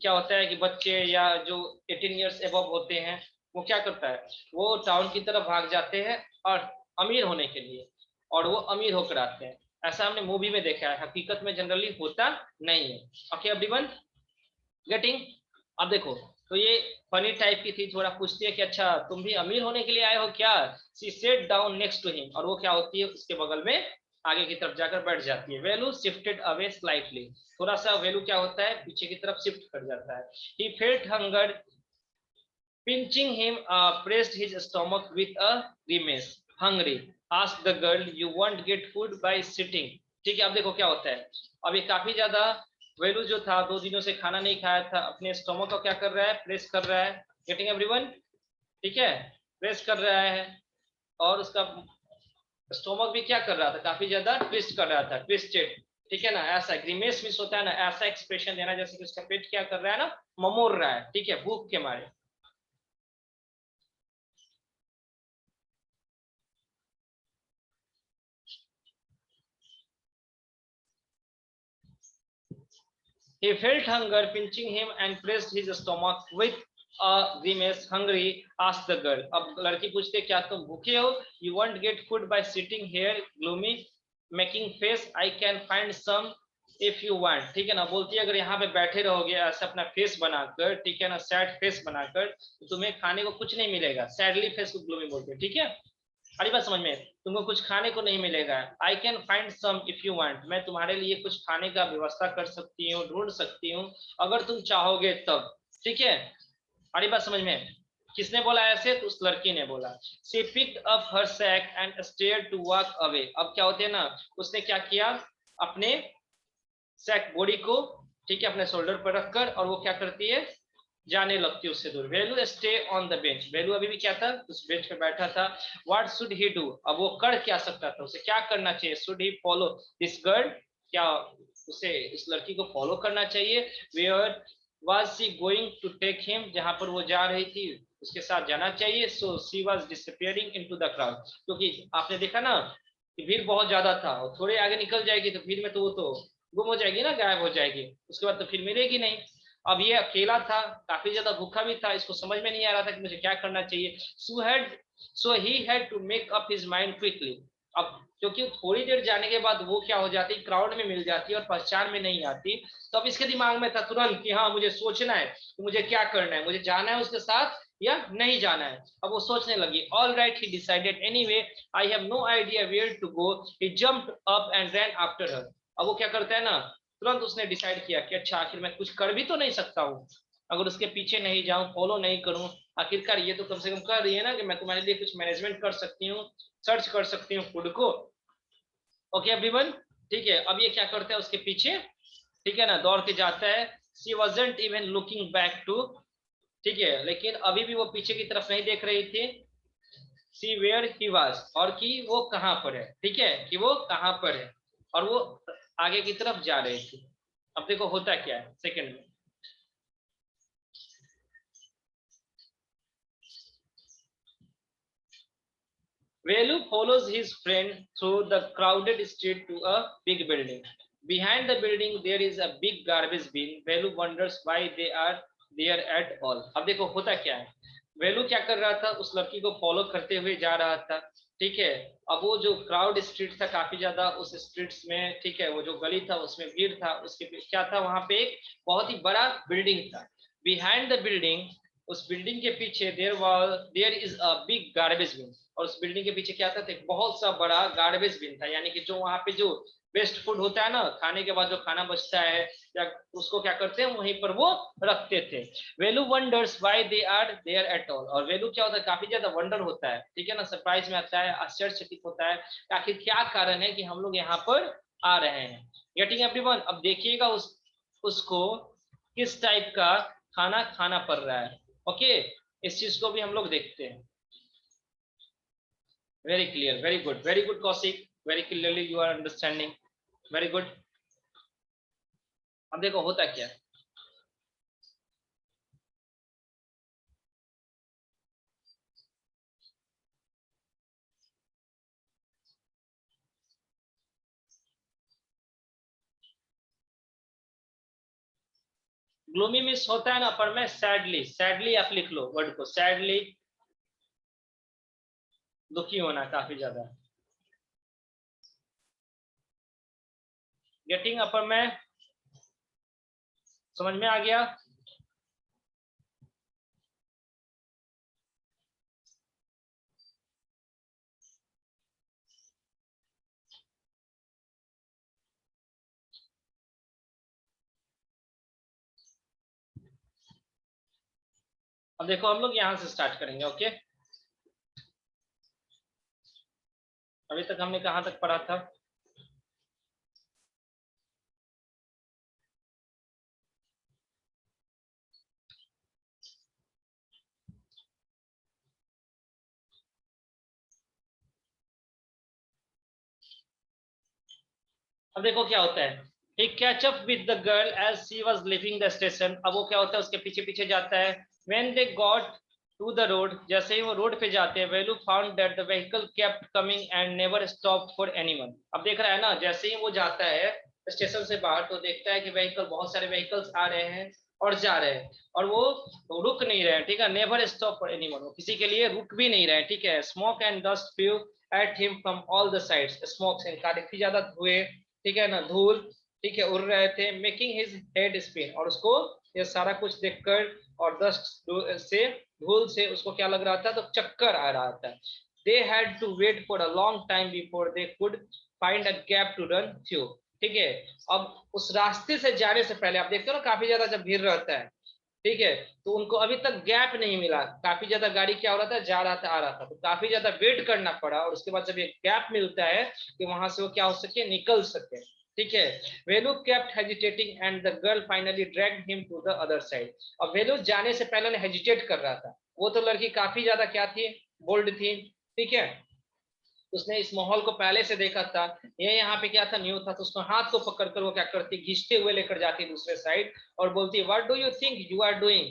क्या होता है कि बच्चे या जो 18 ईयर्स एबव होते हैं, वो क्या करता है, वो टाउन की तरफ भाग जाते हैं और अमीर होने के लिए, और वो अमीर होकर आते हैं। ऐसा हमने मूवी में देखा है, हकीकत में जनरली होता नहीं है। Okay everyone, getting? अब देखो, तो ये फनी टाइप की थी, थोड़ा पूछती है कि अच्छा तुम भी अमीर होने के लिए आए हो क्या। She sat down next to him, और वो क्या होती है, उसके बगल में आगे की तरफ जाकर बैठ जाती है। वेलू शिफ्टेड अवे स्लाइटली, थोड़ा सा वेलू क्या होता है, पीछे की तरफ शिफ्ट कर जाता है। He felt hunger pinching him, pressed his stomach with a grimace. Hungry, asked the girl, you won't get food by sitting. ठीक है, अब देखो क्या होता है, अब ये काफी ज्यादा वेलू जो था 2 दिनों से खाना नहीं खाया था, अपने स्टोमक को क्या कर रहा है, प्रेस कर रहा है। गेटिंग एवरीवन, ठीक है, प्रेस कर रहा है, और उसका स्टोमक भी क्या कर रहा था, काफी ज्यादा ट्विस्ट कर रहा था, ट्विस्टेड, ठीक है ना। ऐसा ग्रीमेस मिस होता है ना, ऐसा एक्सप्रेशन देना जैसे कि उसका पेट क्या कर रहा है ना, ममोर रहा है, ठीक है, भूख के मारे। He felt hunger pinching him and pressed his stomach with a grimace. Hungry, asked the girl. अब लड़की पूछते क्या तुम भूखे हो? You won't get food by sitting here gloomy making face. I can find some if you want. ठीक है ना, बोलती है अगर यहाँ पे बैठे रहोगे ऐसे अपना फेस बनाकर, ठीक है ना, सैड फेस बनाकर, तो तुम्हें खाने को कुछ नहीं मिलेगा। सैडली फेस को ग्लूमी बोलते हैं, ठीक है। अरे बात समझ में, तुमको कुछ खाने को नहीं मिलेगा। I can find some if you want, मैं तुम्हारे लिए कुछ खाने का व्यवस्था कर सकती हूँ, ढूंढ सकती हूँ, अगर तुम चाहोगे तब, ठीक है। अरे बात समझ में, किसने बोला ऐसे, तो उस लड़की ने बोला। She picked up her sack and stared to walk away. अब क्या होते हैं ना, उसने क्या किया, अपने सैक बॉडी को, ठीक है, अपने शोल्डर पर रखकर, और वो क्या करती है, जाने लगती है उससे दूर। वेलू स्टे ऑन द बेंच, वेलू अभी भी क्या था, उस बेंच पे बैठा था। व्हाट शुड ही डू, अब वो कर क्या सकता था, उसे क्या करना चाहिए। Should he follow this girl, क्या उसे इस लड़की को फॉलो करना चाहिए। Where was she going to take him, जहां पर वो जा रही थी उसके साथ जाना चाहिए। So she was disappearing into the crowd, क्योंकि आपने देखा ना कि भीड़ बहुत ज्यादा था और थोड़े आगे निकल जाएगी तो भीड़ में तो वो तो गुम हो जाएगी ना, गायब हो जाएगी, उसके बाद तो फिर मिलेगी नहीं। अब ये अकेला था, काफी ज्यादा भूखा भी था, इसको समझ में नहीं आ रहा था कि मुझे क्या करना चाहिए। So he had to make up his mind quickly. अब क्योंकि थोड़ी देर जाने के बाद वो क्या हो जाती, क्राउड में मिल जाती है और पहचान में नहीं आती, तो अब इसके दिमाग में था तुरंत कि हाँ मुझे सोचना है कि मुझे क्या करना है, मुझे जाना है उसके साथ या नहीं जाना है। अब वो सोचने लगी। All right, he decided anyway, I have no idea where to go, he jumped up and ran after her. अब वो क्या करता है ना, तुरंत उसने डिसाइड किया कि अच्छा आखिर मैं कुछ कर भी तो नहीं सकता हूँ, अगर उसके पीछे नहीं जाऊं, फॉलो नहीं करूं। आखिरकार ये तो कम से कम कर रही है ना कि मैं तुम्हारे लिए कुछ मैनेजमेंट कर सकती हूँ, सर्च कर सकती हूँ खुद को। ओके एवरीवन, ठीक है। अब ये क्या करता है उसके पीछे, ठीक है ना, दौड़ के जाता है। She wasn't even looking back to, ठीक है, लेकिन अभी भी वो पीछे की तरफ नहीं देख रही थी। सी वेयर ही वाज, और कि वो कहाँ पर है, ठीक है, कि वो कहाँ पर है, और वो आगे की तरफ जा रही थी। अब देखो होता क्या है सेकंड में। Velu follows his friend through the crowded street to a big building. Behind the building, there is a big garbage bin. Velu wonders why they are there at all. अब देखो होता क्या है, वेलू क्या कर रहा था, उस लड़की को फॉलो करते हुए जा रहा था, ठीक है। अब वो जो क्राउड स्ट्रीट था काफी ज्यादा, उस स्ट्रीट्स में, ठीक है, वो जो गली था उसमें भीड़ था, उसके क्या था, वहां पे एक बहुत ही बड़ा बिल्डिंग था। बिहाइंड द बिल्डिंग, उस बिल्डिंग के पीछे there is a big garbage bin, और उस बिल्डिंग के पीछे क्या था, एक बहुत सा बड़ा गार्बेज बिन था, यानी कि जो वहां पे जो वेस्ट फूड होता है ना, खाने के बाद जो खाना बचता है, या उसको क्या करते हैं वहीं पर वो रखते थे। Velu wonders why they are there at all, और वेलू क्या होता है, काफी ज्यादा वंडर होता है, ठीक है ना, सरप्राइज में आता है, आश्चर्यचकित होता है, आखिर क्या कारण है कि हम लोग यहाँ पर आ रहे हैं। गेटिंग एवरीवन, अब देखिएगा उसको किस टाइप का खाना खाना पड़ रहा है। ओके, इस चीज को भी हम लोग देखते हैं। Very clear, very good Kaushik, very clearly you are understanding, very good. अब देखो होता क्या है, ग्लूमी मिस होता है ना, पर मैं सैडली, सैडली आप लिख लो वर्ड को, सैडली, दुखी होना काफी ज्यादा। गेटिंग अपर में समझ में आ गया। अब देखो हम लोग यहाँ से स्टार्ट करेंगे। ओके, अभी तक हमने कहाँ तक पढ़ा था, अब देखो क्या होता है। He catch up with the girl as she was leaving the station। अब वो क्या होता है, उसके पीछे पीछे जाता है। When they got to the road, जैसे ही वो रोड पे जाते हैं, Velu found that the vehicle kept coming and never stopped for anyone। अब देख रहा है ना, जैसे ही वो जाता है स्टेशन से बाहर, तो देखता है कि व्हीकल, बहुत सारे व्हीकल्स आ रहे हैं और जा रहे हैं, और वो रुक नहीं रहे हैं, ठीक है, नेवर स्टॉप फॉर एनीवन, वो किसी के लिए रुक भी नहीं रहे हैं, ठीक है। Smoke and dust few at him from all the sides. Smoke से काफी ज्यादा धुएं, ठीक है ना, धूल, ठीक है, उड़ रहे थे। मेकिंग हिज हेड स्पिन, और उसको ये सारा कुछ देखकर और डस्ट से, धूल से उसको क्या लग रहा था, तो चक्कर आ रहा था। They had to wait for a long time before they could find a gap to run through, ठीक है। अब उस रास्ते से जाने से पहले आप देखते हो ना, काफी ज्यादा जब भीड़ रहता है, ठीक है, तो उनको अभी तक गैप नहीं मिला, काफी ज्यादा गाड़ी क्या हो रहा था, जा रहा था आ रहा था, तो काफी ज्यादा वेट करना पड़ा, और उसके बाद जब एक गैप मिलता है कि वहां से वो क्या हो सके, निकल सके, ठीक है। Velu kept hesitating and the girl finally dragged him to the other side. अब वेलू जाने से पहले हेजिटेट कर रहा था, वो तो लड़की काफी ज्यादा क्या थी, बोल्ड थी, ठीक है, उसने इस माहौल को पहले से देखा था, ये यहाँ पे क्या था, न्यू था, तो उसको हाथ को पकड़कर वो क्या करती, घिसते हुए लेकर जाती दूसरे साइड, और बोलती what do you think you are doing.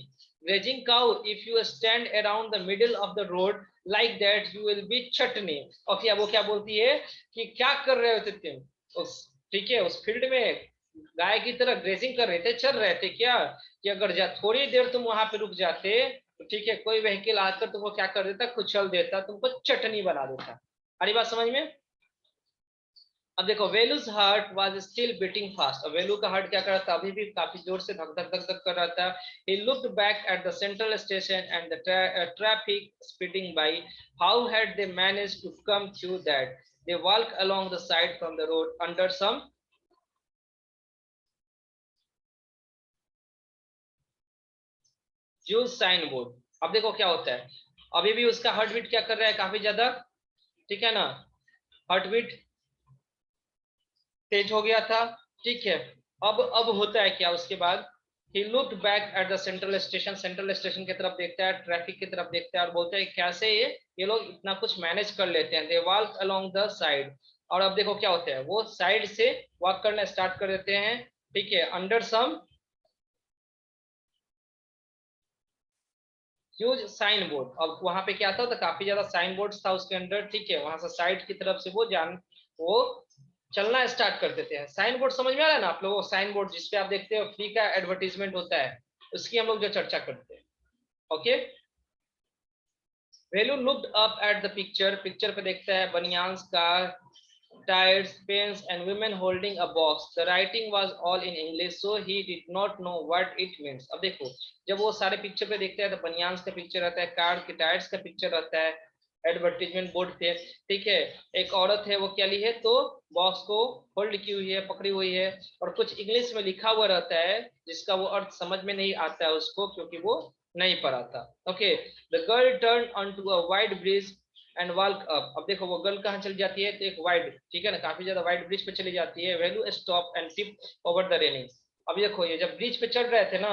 grazing cow, if you stand around the middle of the road like that, you will be chutney. Okay, अब वो क्या बोलती है कि क्या कर रहे होते तुम उस, ठीक है, उस फील्ड में गाय की तरह ग्रेजिंग कर रहे थे, चल रहे थे क्या, कि अगर थोड़ी देर तुम वहां पे रुक जाते तो ठीक है, कोई व्हीकल आकर तुमको क्या कर देता, कुचल देता, तुमको चटनी बना देता। अरे बात समझ में? अब देखो, Velu's heart was still beating fast. अब वेलू का हार्ट क्या कर रहा था, अभी भी काफी जोर से धक धक धक धक कर रहा था। He looked back at the central station and the traffic speeding by. How had they managed to come through that? They walk along the side from the road under some huge sign board. अब देखो क्या होता है, अभी भी उसका heart beat क्या कर रहा है, काफी ज्यादा, ठीक है ना, हार्ट बीट तेज हो गया था, ठीक है। अब होता है क्या उसके बाद, he looked back at the central station, central station की तरफ देखता है, ट्रैफिक की तरफ देखता है और बोलता है कैसे ये लोग इतना कुछ मैनेज कर लेते हैं। they walk along the side। और अब देखो क्या होता है, वो साइड से वॉक करना स्टार्ट कर देते हैं, ठीक है, under some huge sign board. अब वहां पे क्या था, तो काफी ज्यादा साइन बोर्ड था उसके अंदर, ठीक है, वहां से साइड की तरफ से वो चलना स्टार्ट कर देते हैं। साइन बोर्ड समझ में आ रहा है ना आप लोगों को? साइन बोर्ड जिसपे आप देखते हो फ्री का एडवर्टीजमेंट होता है, उसकी हम लोग जो चर्चा करते हैं। Okay, Velu looked up at the picture, picture पे देखता है बनियान्स का, tires, pens, and women holding a box. The writing was all in English, so he did not know what it means. अब देखो, जब वो सारे पिक्चर पे देखते हैं तो बनियान्स का पिक्चर रहता है, कार के टायर्स का पिक्चर रहता है एडवर्टीजमेंट बोर्ड पे, ठीक है। एक औरत है, वो क्या ली है, तो बॉक्स को होल्ड की हुई है, पकड़ी हुई है, और कुछ इंग्लिश में लिखा हुआ रहता है जिसका वो अर्थ समझ में नहीं आता है उसको, क्योंकि वो नहीं पढ़ा था। Okay, the girl turn on to a wide bridge and walk up. अब देखो, वो गर्ल कहाँ चली जाती है, तो एक वाइड, ठीक है ना, काफी ज्यादा वाइड ब्रिज पे चली जाती है। Velu stop and tip over the railing. अब देखो, ये जब ब्रिज पे चढ़ रहे थे ना,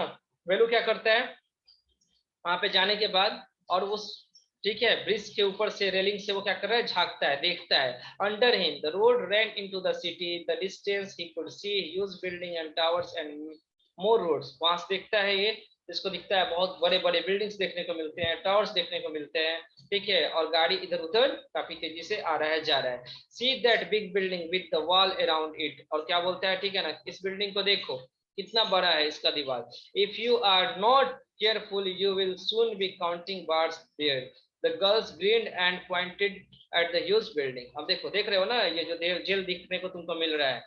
वेलू क्या करता है, वहां पे जाने के बाद, और उस, ठीक है, ब्रिज के ऊपर से रेलिंग से वो क्या कर रहा है, झांकता है, देखता है। Under him the road ran into the city, the distance he could see huge building and towers and more roads. वहां से देखता है ये, इसको दिखता है बहुत बड़े बड़े बिल्डिंग्स देखने को मिलते हैं, टावर्स देखने को मिलते हैं, ठीक है, और गाड़ी इधर उधर काफी तेजी से आ रहा है, जा रहा है। See that big building with the wall around it. और क्या बोलता है, ठीक है ना, इस बिल्डिंग को देखो कितना बड़ा है इसका दीवार। If you are not careful you will soon be counting bars there. The girls grinned and pointed at the huge building. अब देखो, देख रहे हो ना, ये जो जेल दिखने को तुमको मिल रहा है,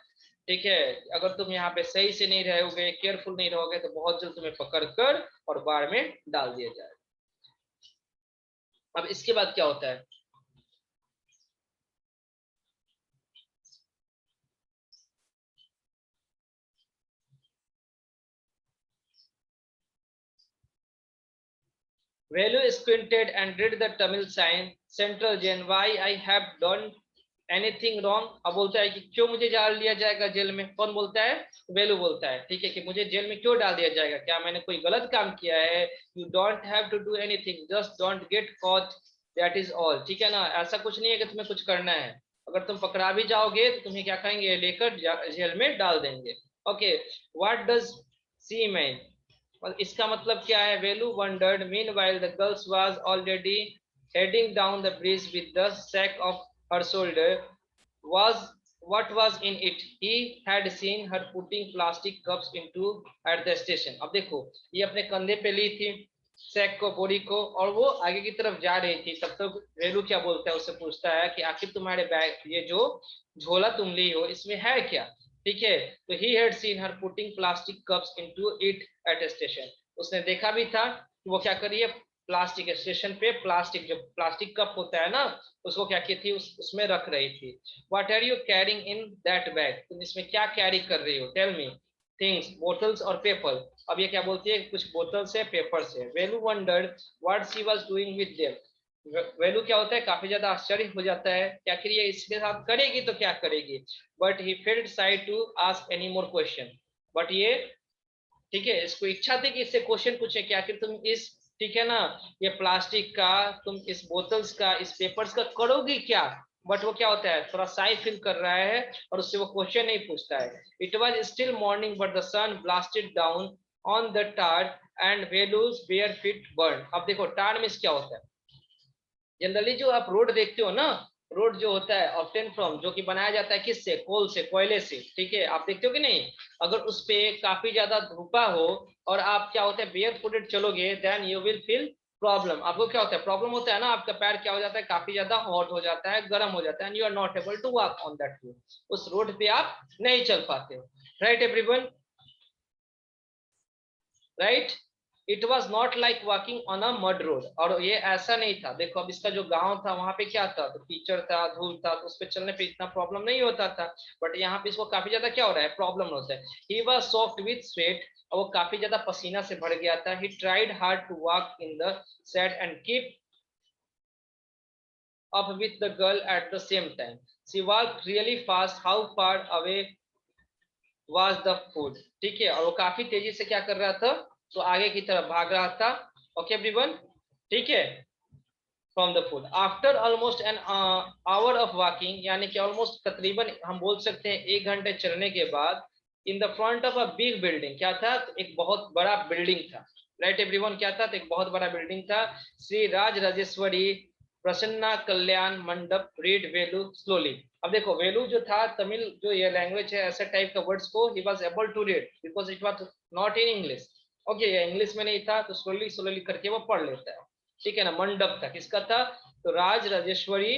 ठीक है, अगर तुम यहाँ पे सही से नहीं रहोगे, केयरफुल नहीं रहोगे, तो बहुत जल्द तुम्हें पकड़ कर और बाढ़ में डाल दिया जाए। अब इसके बाद क्या होता है, Velu squinted and read the Tamil sign, Central Jail, why I have done anything wrong। अब बोलता है कि क्यों मुझे डाल दिया जाएगा जेल में। कौन बोलता है, वेलू बोलता है, ठीक है, कि मुझे जेल में क्यों डाल दिया जाएगा, क्या मैंने कोई गलत काम किया है। You don't have to do anything, just don't get caught, that is all. ठीक है ना, ऐसा कुछ नहीं है कि तुम्हें कुछ करना है, अगर तुम पकड़ा भी जाओगे तो तुम्हें क्या करेंगे, लेकर जेल में डाल देंगे। Okay, what does she man, और इसका मतलब क्या है। वेलू wondered meanwhile the girls was already heading down the bridge with the sack of her shoulder, was what was in it, he had seen her putting plastic cups into at the station। अब देखो, ये अपने कंधे पे ली थी sac को, बोरी को, और वो आगे की तरफ जा रही थी। तब तक वेलू क्या बोलता है, उससे पूछता है कि आखिर तुम्हारे बैग, ये जो झोला तुम ली हो, इसमें है क्या, ठीक है। तो he had seen her putting plastic cups into it at A station. उसने देखा भी था कि वो क्या कर रही है, प्लास्टिक स्टेशन पे, प्लास्टिक जो प्लास्टिक कप होता है ना, उसको क्या की थी, उसमें रख रही थी। What are you carrying in that bag, तुम इसमें क्या कैरी कर रही हो, टेल मी। थिंग्स, बोटल्स और पेपर। अब ये क्या बोलती है, कुछ बोतल्स है, पेपर्स है। Velu wondered what she was doing with them. Velu क्या होता है, काफी ज्यादा आश्चर्य हो जाता है, क्या आखिर ये इसके साथ करेगी तो क्या करेगी। But he felt shy to ask any more question. But ये, ठीक है, इसको इच्छा थी कि इससे क्वेश्चन पूछे कि आखिर तुम इस, ठीक है ना, ये प्लास्टिक का, तुम इस बोतल्स का, इस पेपर्स का करोगी क्या। बट वो क्या होता है, थोड़ा साई फील कर रहा है और उससे वो क्वेश्चन नहीं पूछता है। It was still morning but the sun blasted down on the tart and Velu's bare feet burned. अब देखो टार्न मीन्स क्या होता है? जनरली जो आप रोड देखते हो ना, रोड जो होता है ऑब्टेन फ्रॉम, जो कि बनाया जाता है किससे? कोल से, कोयले से, ठीक है, आप देखते हो कि नहीं? अगर उस पे काफी ज्यादा धूपा हो और आप क्या होता है बेयर फुटेड चलोगे, then you will feel problem. आपको क्या होता है? प्रॉब्लम होता है ना, आपका पैर क्या हो जाता है? काफी ज्यादा हॉट हो जाता है, गर्म हो जाता है, and you are not able to walk on that road. उस रोड पे आप नहीं चल पाते हो। Right everyone? Right? It was not like walking on a mud road. और ये ऐसा नहीं था, देखो अब इसका जो गांव था वहां पे क्या था? तो कीचड़ था, धूल था, तो उस पर चलने पे इतना प्रॉब्लम नहीं होता था। बट यहाँ पे इसको काफी ज्यादा क्या हो रहा है? प्रॉब्लम होता है। He was soft with sweat, और वो काफी ज्यादा पसीना से भर गया था। He tried hard to walk in the sand and keep up with the girl at the same time. She walk really fast, how far away was the food. ठीक है, और वो काफी तेजी से क्या कर रहा था? तो आगे की तरफ भाग रहा था। ओके एवरीवन, ठीक है, from the food. After almost an hour of walking, यानी कि ऑलमोस्ट तकरीबन हम बोल सकते हैं 1 घंटे चलने के बाद, in the front of a big building, क्या था? तो एक बहुत बड़ा बिल्डिंग था। राइट एवरीवन, क्या था? तो एक बहुत बड़ा बिल्डिंग था। श्री राज राजेश्वरी प्रसन्ना कल्याण मंडप रीड वेलू स्लोली। अब देखो वेलू जो था, तमिल जो ये लैंग्वेज है, ऐसे टाइप का वर्ड्स को he was able to read because it was not in English. Okay, ये इंग्लिश में नहीं था, तो स्लोली स्लोली करके वो पढ़ लेता है। ठीक है ना? मंडप था, किसका था? तो राज राजेश्वरी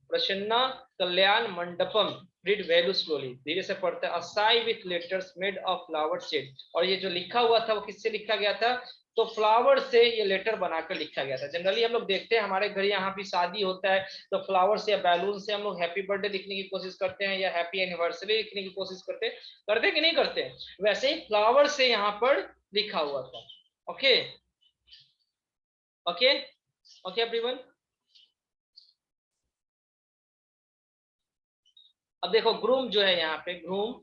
प्रसन्ना कल्याण मंडपम रीड वेलू स्लोली, धीरे से पढ़ता है। असाई with letters made of flower shed, और ये जो लिखा हुआ था वो किससे लिखा गया था? तो फ्लावर से ये लेटर बनाकर लिखा गया था। जनरली हम लोग देखते हैं हमारे घर यहाँ भी शादी होता है, तो फ्लावर से या बैलून से हम लोग हैप्पी बर्थडे लिखने की कोशिश करते हैं, या हैप्पी एनिवर्सरी लिखने की कोशिश करते कि नहीं करते? वैसे ही फ्लावर से यहाँ पर लिखा हुआ था। Okay okay okay everyone. अब देखो ग्रूम जो है यहाँ पे, ग्रूम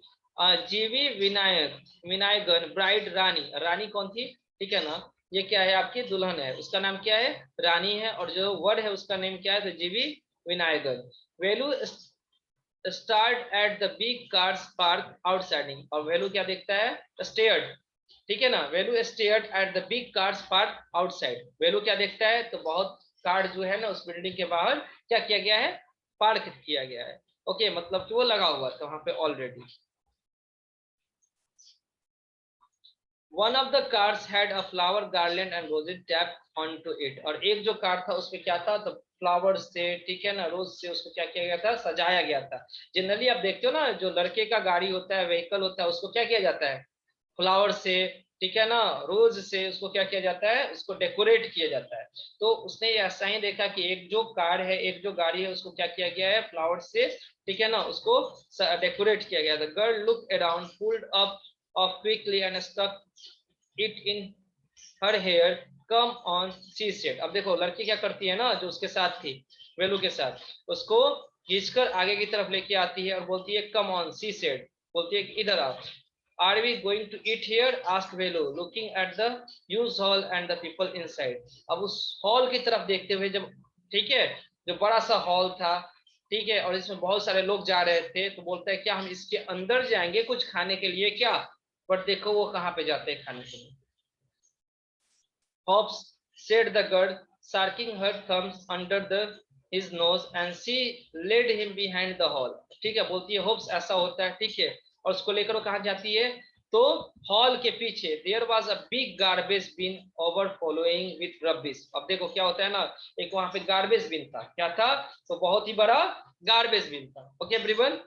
जीवी विनायक विनायकगण ब्राइड रानी, रानी कौन थी? ठीक है ना? ये क्या है? आपकी दुल्हन है, उसका नाम क्या है? रानी है। और जो वर है उसका नेम क्या है? तो जीवी विनायकगण। Velu start at the big cars park outside, और वेलू क्या देखता है? स्टेयर्ड, ठीक है ना? Velu stared at the big cars park outside. Velu क्या देखता है? तो बहुत कार जो है ना उस बिल्डिंग के बाहर क्या किया गया है? पार्क किया गया है। ओके, मतलब कि वो लगा हुआ था वहां पे already. One of the cars had a flower garland and roses tap on to it, और एक जो कार था उसमें क्या था? तो फ्लावर से, ठीक है ना, रोज से उसको क्या किया गया था? सजाया गया था। जनरली आप देखते हो ना, जो लड़के का गाड़ी होता है, व्हीकल होता है, उसको क्या किया जाता है? फ्लावर से, ठीक है ना, रोज से उसको क्या किया जाता है? उसको डेकोरेट किया जाता है। तो उसने ऐसा ही देखा कि एक जो कार है, एक जो गाड़ी है, उसको क्या किया गया है? फ्लावर से, ठीक है ना, उसको डेकोरेट किया गया। The girl look around, pulled up off quickly and stuck it in her hair, come on she said. अब देखो लड़की क्या करती है ना, जो उसके साथ थी, वेलू के साथ, उसको खींचकर आगे की तरफ लेके आती है और बोलती है कम ऑन सी सेड, बोलती है कि इधर आओ। Are we going to eat here? Asked Velu looking at the huge hall and the people inside. अब उस हॉल की तरफ देखते हुए, जब, ठीक है, जो बड़ा सा हॉल था, ठीक है, और इसमें बहुत सारे लोग जा रहे थे, तो बोलता है क्या हम इसके अंदर जाएंगे कुछ खाने के लिए क्या? बट देखो वो कहाँ पे जाते हैं खाने के लिए। Hobbs, said the girl, sarking her thumbs under his nose, and she led him behind the hall. ठीक है, बोलती है होप्स ऐसा होता है, ठीक है, और उसको लेकर वो कहाँ जाती है? तो हॉल के पीछे there was a big garbage bin over following with rubbish. अब देखो क्या होता है ना, एक वहां पे गार्बेज बिन था, क्या था? तो बहुत ही बड़ा गार्बेज बिन था। ओके एवरीवन,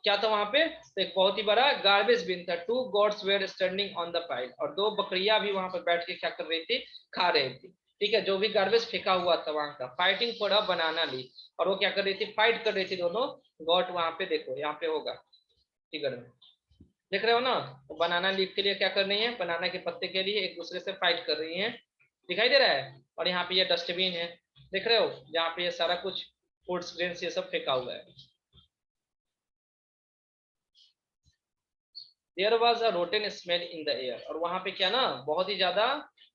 क्या था वहां पे? तो एक बहुत ही बड़ा गार्बेज बिन था। Two goats were standing on the pile, और दो बकरियां भी वहां पर बैठ के क्या कर रही थी? खा रही थी। ठीक है, जो भी गार्बेज फेंका हुआ था वहां का, फाइटिंग फॉर अ बनाना ली, और वो क्या कर रही थी? फाइट कर रही थी दोनों गॉड। वहां पे देखो, यहाँ पे होगा फिगर में, देख रहे हो ना? तो बनाना लीफ के लिए क्या कर रही है? बनाना के पत्ते के लिए एक दूसरे से फाइट कर रही है, दिखाई दे रहा है? और यहाँ पे ये डस्टबिन है, देख रहे हो, जहाँ पे ये सारा कुछ फूड्स ग्रेन्स ये सब फेंका हुआ है। There was a rotten smell in the air, और वहां पे क्या ना, बहुत ही ज्यादा,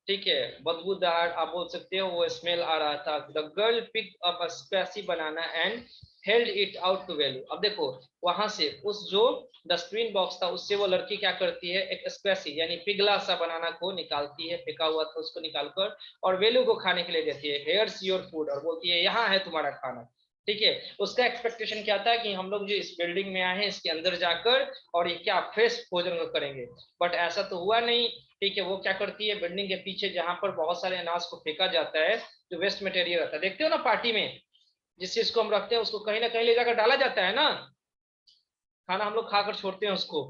ठीक है, बदबूदार आप बोल सकते हो, वो स्मेल आ रहा था। The girl pick up a spicy banana and held it out to Velu. अब देखो वहां से उस जो डस्टबिन बॉक्स था उससे वो लड़की क्या करती है, एक स्क्वैशी यानी पिघला सा बनाना को निकालती है, फेंका हुआ था उसको निकालकर और वेलू को खाने के लिए देती है, हेयर्स योर फूड, और बोलती है यहाँ है तुम्हारा खाना। ठीक है, उसका एक्सपेक्टेशन क्या था कि हम लोग जो इस बिल्डिंग में आए हैं इसके अंदर जाकर और ये क्या फ्रेश भोजन करेंगे, बट ऐसा तो हुआ नहीं। ठीक है, वो क्या करती है, बिल्डिंग के पीछे जहां पर बहुत सारे अनाज को फेंका जाता है, जो वेस्ट मटेरियल रहता है, देखते हो ना पार्टी में जिस चीज को हम रखते हैं उसको कहीं ना कहीं ले जाकर डाला जाता है ना, खाना हम लोग खाकर छोड़ते हैं उसको,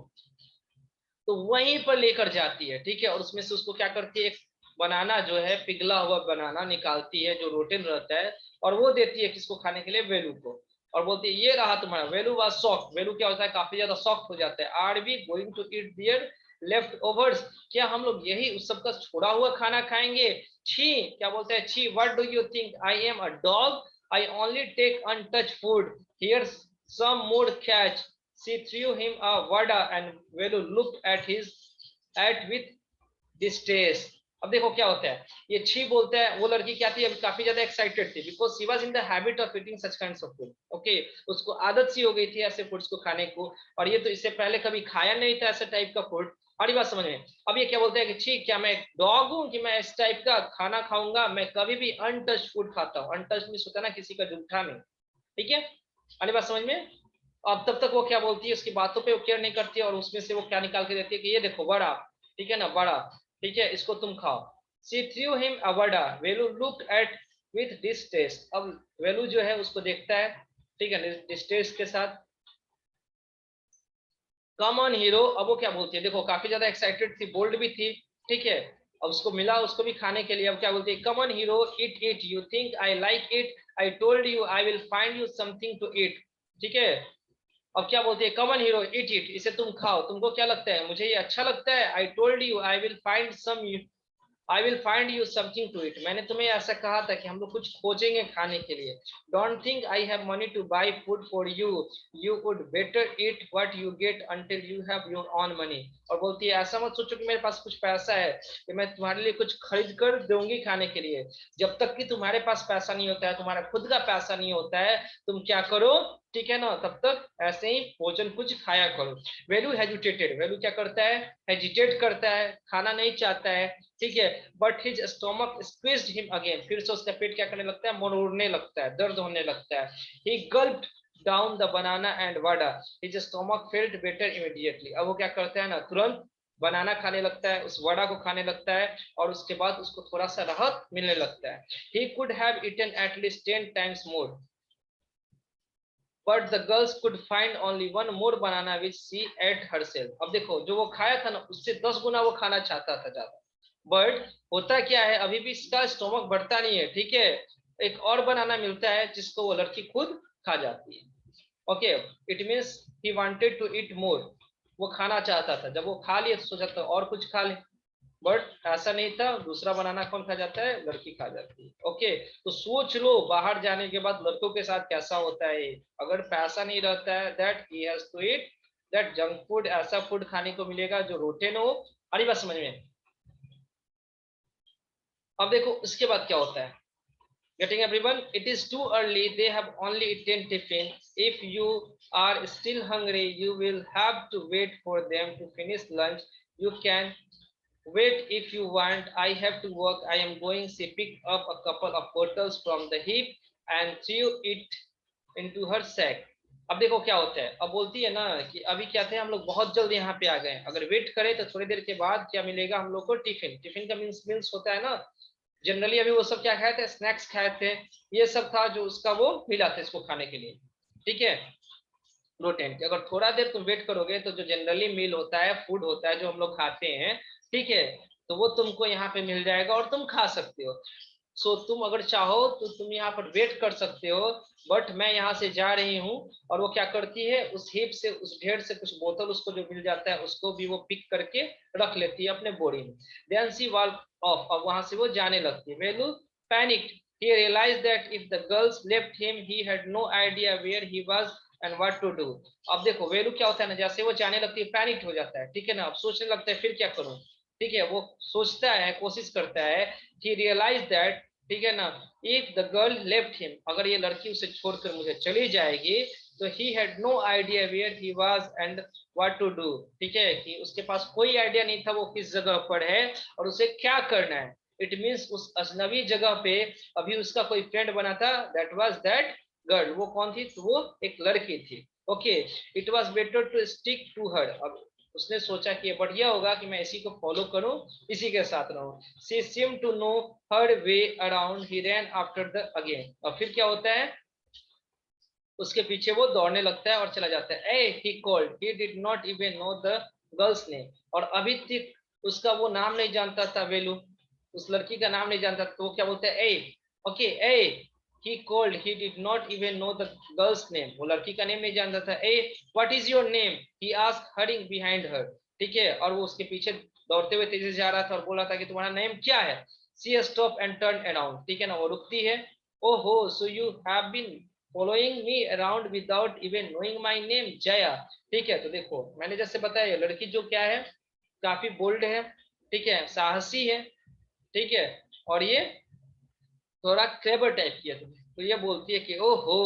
तो वहीं पर लेकर जाती है। ठीक है, और उसमें से उसको क्या करती है, एक बनाना जो है पिघला हुआ बनाना निकालती है जो रोटेन रहता है, और वो देती है किसको खाने के लिए, वेलू को, और बोलती है ये रहा तुम्हारा। वेलू वाज शॉक, वेलू क्या होता है, काफी ज्यादा शॉक हो जाता है। Are we going to eat their leftovers, क्या हम लोग यही उस सबका छोड़ा हुआ खाना खाएंगे। छी, क्या बोलते हैं, छी, what do you think I am a dog, I only take untouch food, here's some more catch. She threw him a vada and Velu looked at with distaste. अब देखो क्या होता है, ये छी बोलता है, वो लड़की क्या थी, अभी काफी ज्यादा एक्साइटेड थी because she was in the habit of eating such kinds of food. Okay, उसको आदत सी हो गई थी ऐसे फूड्स को खाने को, और ये तो इससे पहले कभी खाया नहीं था ऐसे टाइप का फूड। हमारी बात समझ में। अब ये क्या बोलते हैं कि छी, क्या मैं डॉग हूँ कि मैं इस टाइप का खाना खाऊंगा, मैं कभी भी अनटच फूड खाता हूँ। अनटच मींस होता है ना किसी का जूठा नहीं। ठीक है, हमारी बात समझ में। अब तब तक वो क्या बोलती है, उसकी बातों पे वो केयर नहीं करती है, और उसमें से वो क्या निकाल के देती है कि ये देखो बड़ा, ठीक है ना, बड़ा, ठीक है, इसको तुम खाओ। She threw him a vada, Velu look at with distaste. अब वेलू जो है उसको देखता है, ठीक है, डिस्टेस्ट के साथ। कम ऑन हीरो, अब वो क्या बोलती है, देखो काफी ज्यादा एक्साइटेड थी, बोल्ड भी थी। ठीक है, अब उसको मिला उसको भी खाने के लिए, अब क्या बोलती है, come on hero eat it, you think I like it, I told you I will find you something to eat. ठीक है, अब क्या बोलते हैं, कमन हीरो इट इट, इसे तुम खाओ, तुमको क्या लगता है, मुझे ये अच्छा लगता है, I told you I will find some, I will find you something to eat, मैंने तुम्हें ऐसा कहा था कि हम लोग कुछ खोजेंगे खाने के लिए। Don't think I have money two by food for you, you would better eat what you get until you have your on money. और बोलती है ऐसा मत सोचो कि मेरे पास कुछ पैसा है कि मैं तुम्हारे लिए कुछ खरीद कर दूंगी खाने के लिए, जब तक कि तुम्हारे पास पैसा नहीं होता है, तुम्हारा खुद का पैसा नहीं होता है, तुम क्या करो, ठीक है ना, तब तक ऐसे ही भोजन कुछ खाया करो। वेलू हेजिटेटेड, वेलू क्या करता है, हेजिटेट करता है, खाना नहीं चाहता है। ठीक है, but his stomach squeezed him again, फिर से उसका पेट क्या करने लगता है, मरोड़ने लगता है, दर्द होने लगता है। He gulped down the banana and vada, his stomach felt better immediately. अब वो क्या करता है ना, तुरंत बनाना खाने लगता है, उस वड़ा को खाने लगता है, और उसके बाद उसको थोड़ा सा राहत मिलने लगता है। He could have eaten at least 10 times more, but the girls could find only one more banana which she ate herself. अब देखो जो वो खाया था ना उससे 10 गुना वो खाना चाहता था ज्यादा, बट होता क्या है, अभी भी इसका स्टोमक बढ़ता नहीं है। ठीक है, एक और बनाना मिलता है जिसको वो लड़की खुद खा जाती है। Okay, it means he wanted to eat more, वो खाना चाहता था, जब वो खा लिया तो सोचा था और कुछ खा ले, बट ऐसा नहीं था, दूसरा बनाना कौन खा जाता है, लड़की खा जाती है। ओके, तो सोच लो बाहर जाने के बाद लड़कों के साथ कैसा होता है, अगर पैसा नहीं रहता है that he has to eat that junk food, ऐसा फूड खाने को मिलेगा जो रोटेन हो। अरे बात समझ में। अब देखो इसके बाद क्या होता है, getting everyone, it is too early, they have only eaten tiffin, if you are still hungry you will have to wait for them to finish lunch, you can wait if you want, I have to work, I am going, she picked up a couple of bottles from the heap and threw it into her sack। अब देखो क्या होता है, अब बोलती है ना कि अभी क्या थे, हम लोग बहुत जल्द यहाँ पे आ गए, अगर वेट करें तो थोड़ी देर के बाद क्या मिलेगा हम लोग को, टिफिन। टिफिन का मीन्स मीन्स होता है ना, जनरली अभी वो सब क्या खाए थे, स्नैक्स खाए थे, ये सब था जो उसका वो मिला था इसको खाने के लिए। ठीक है, प्रोटीन की अगर थोड़ा देर तुम वेट करोगे तो जो जनरली मील होता है, फूड होता है जो हम लोग खाते हैं, ठीक है, तो वो तुमको यहाँ पे मिल जाएगा और तुम खा सकते हो। सो तुम अगर चाहो तो तुम यहाँ पर वेट कर सकते हो, बट मैं यहाँ से जा रही हूँ। और वो क्या करती है, उस हिप से, उस ढेर से कुछ बोतल उसको जो मिल जाता है उसको भी वो पिक करके रख लेती है अपने बोरी में। देन शी वॉक ऑफ, अब वहां से वो जाने लगती है। वेलू panicked, he realized that if the girls left him he had no idea where he was and what to do। अब देखो वेलू क्या होता है ना, जैसे वो जाने लगती है पैनिक हो जाता है, ठीक है ना, अब सोचने लगता है फिर क्या करूं। ठीक है, वो सोचता है, कोशिश करता है, he realized that ठीक है ना। If the girl left him, अगर ये लड़की उसे छोड़कर मुझे चली जाएगी, तो he had no idea where he was and what to do, ठीक है, कि उसके पास कोई आइडिया नहीं था वो किस जगह पर है और उसे क्या करना है। इट मीन्स उस अजनबी जगह पे अभी उसका कोई फ्रेंड बना था, दैट वाज दैट गर्ल। वो कौन थी? तो वो एक लड़की थी। Okay, it was better to stick to her. अब उसने सोचा कि ये बढ़िया होगा कि मैं इसी को फॉलो करूं, इसी के साथ रहूं। She seem to know her way around, he ran after the again. और फिर क्या होता है, उसके पीछे वो दौड़ने लगता है और चला जाता है। Hey he called, he did not even know the girl's name. और अभी तक उसका वो नाम नहीं जानता था, वेलू उस लड़की का नाम नहीं जानता, तो वो क्या बोलता है, hey. Okay, hey he called, he did not even know the girl's name. वो लड़की का नेम नहीं जानता था। Hey what is your name, he asked hurrying behind her. ठीक है, और वो उसके पीछे दौड़ते हुए तेजी से जा रहा था और बोला था कि तुम्हारा नेम क्या है। She stop and turn around, ठीक है ना, वो रुकती है। ओहो, so you have been following me around without even knowing my name, Jaya. ठीक है, तो देखो मैंने जैसे बताया, लड़की जो क्या है, काफी बोल्ड है, ठीक है, साहसी है, ठीक है, और ये थोड़ा क्लेवर टाइप की है। तो ये बोलती है कि ओहो।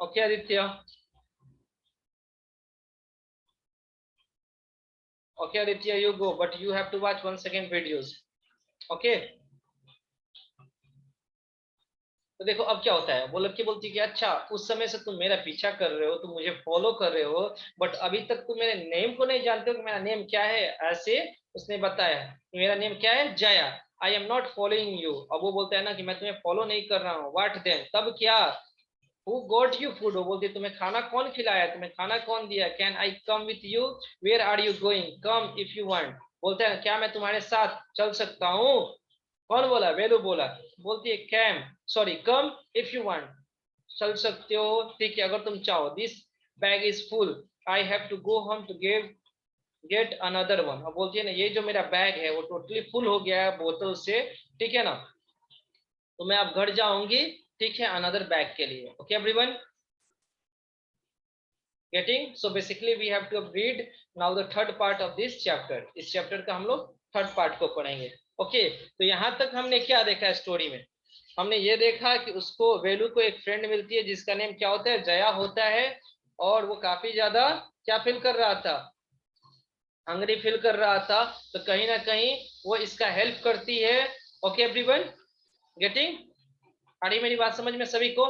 Okay Aditya, okay Aditya, you go, but you have to watch 1 second videos. Okay, तो देखो अब क्या होता है, वो लड़की बोलती है कि अच्छा, उस समय से तुम मेरा पीछा कर रहे हो, तुम मुझे फॉलो कर रहे हो, बट अभी तक तुम मेरे नेम को नहीं जानते हो कि मेरा नेम क्या है। ऐसे उसने बताया कि मेरा नेम क्या है, Jaya. I am not following you. अब वो बोलता है ना कि मैं तुम्हें फॉलो नहीं कर रहा हूँ। व्हाट देन, तब क्या। हु गॉट यू फूड, वो बोलती है तुम्हें खाना कौन खिलाया, तुम्हें खाना कौन दिया। Can I come with you, where are you going, come if you want. बोलते हैं क्या मैं तुम्हारे साथ चल सकता हूँ। कौन बोला, वेलू बोला। बोलती है came, sorry come if you want, चल सकते हो, ठीक है, अगर तुम चाहो। This bag is full, I have to go home to get another one. अब बोलती है ना, ये जो मेरा बैग है वो टोटली फुल हो गया है बोतल से, ठीक है ना, तो मैं अब घर जाऊंगी, ठीक है, अनदर बैग के लिए। Okay everyone, getting? So basically we have to read now the third part of this chapter. इस चैप्टर का हम लोग थर्ड पार्ट को पढ़ेंगे। ओके, तो यहाँ तक हमने क्या देखा स्टोरी में, हमने ये देखा कि उसको, वेलू को एक फ्रेंड मिलती है जिसका नेम क्या होता है, जया होता है। और वो काफी ज्यादा क्या फील कर रहा था, हंग्री फील कर रहा था, तो कहीं ना कहीं वो इसका हेल्प करती है। Okay everyone, getting? आ रही मेरी बात समझ में सभी को?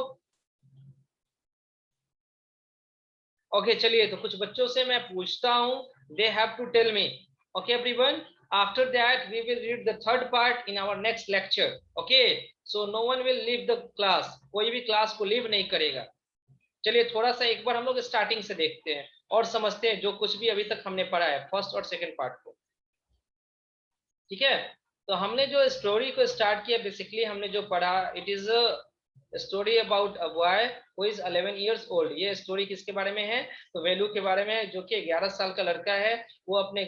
ओके चलिए, तो कुछ बच्चों से मैं पूछता हूँ, they have to tell me. Okay everyone, after that we will read the third part in our next lecture. Okay, so no one will leave the class, कोई भी क्लास को लीव नहीं करेगा। चलिए थोड़ा सा एक बार हम लोग स्टार्टिंग से देखते हैं और समझते हैं जो कुछ भी अभी तक हमने पढ़ा है, फर्स्ट और सेकेंड पार्ट को। ठीक है, तो हमने जो स्टोरी को स्टार्ट किया, बेसिकली हमने जो पढ़ा, it is story about a boy who is 11 years old. ये स्टोरी किसके बारे में है, तो वेलू के बारे में है, जो कि 11 साल का लड़का है। वो अपने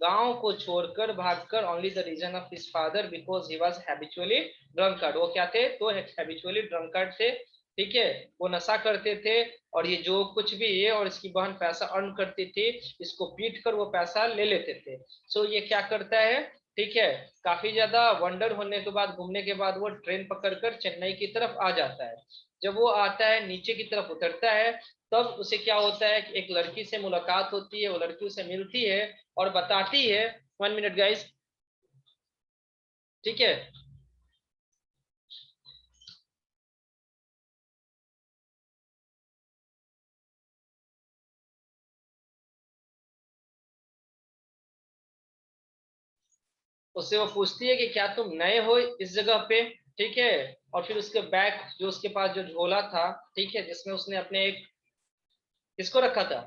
गांव को छोड़कर भागकर, only the reason of his father because he was habitually drunkard. वो क्या थे, तो हैबिचुअली ड्रंकर्ड थे, ठीक है, वो नशा करते थे। और ये जो कुछ भी, ये और इसकी बहन पैसा अर्न करती थी, इसको पीट कर वो पैसा ले लेते थे। सो ये क्या करता है, ठीक है, काफी ज्यादा वंडर होने के बाद, घूमने के बाद, वो ट्रेन पकड़कर चेन्नई की तरफ आ जाता है। जब वो आता है, नीचे की तरफ उतरता है, तब उसे क्या होता है कि एक लड़की से मुलाकात होती है। वो लड़की उसे मिलती है और बताती है, 1 मिनट गाइस, ठीक है, उससे वो पूछती है कि क्या तुम नए हो इस जगह पे, ठीक है। और फिर उसके बैग, जो उसके पास जो झोला था, ठीक है, जिसमें उसने अपने एक, किसको रखा था,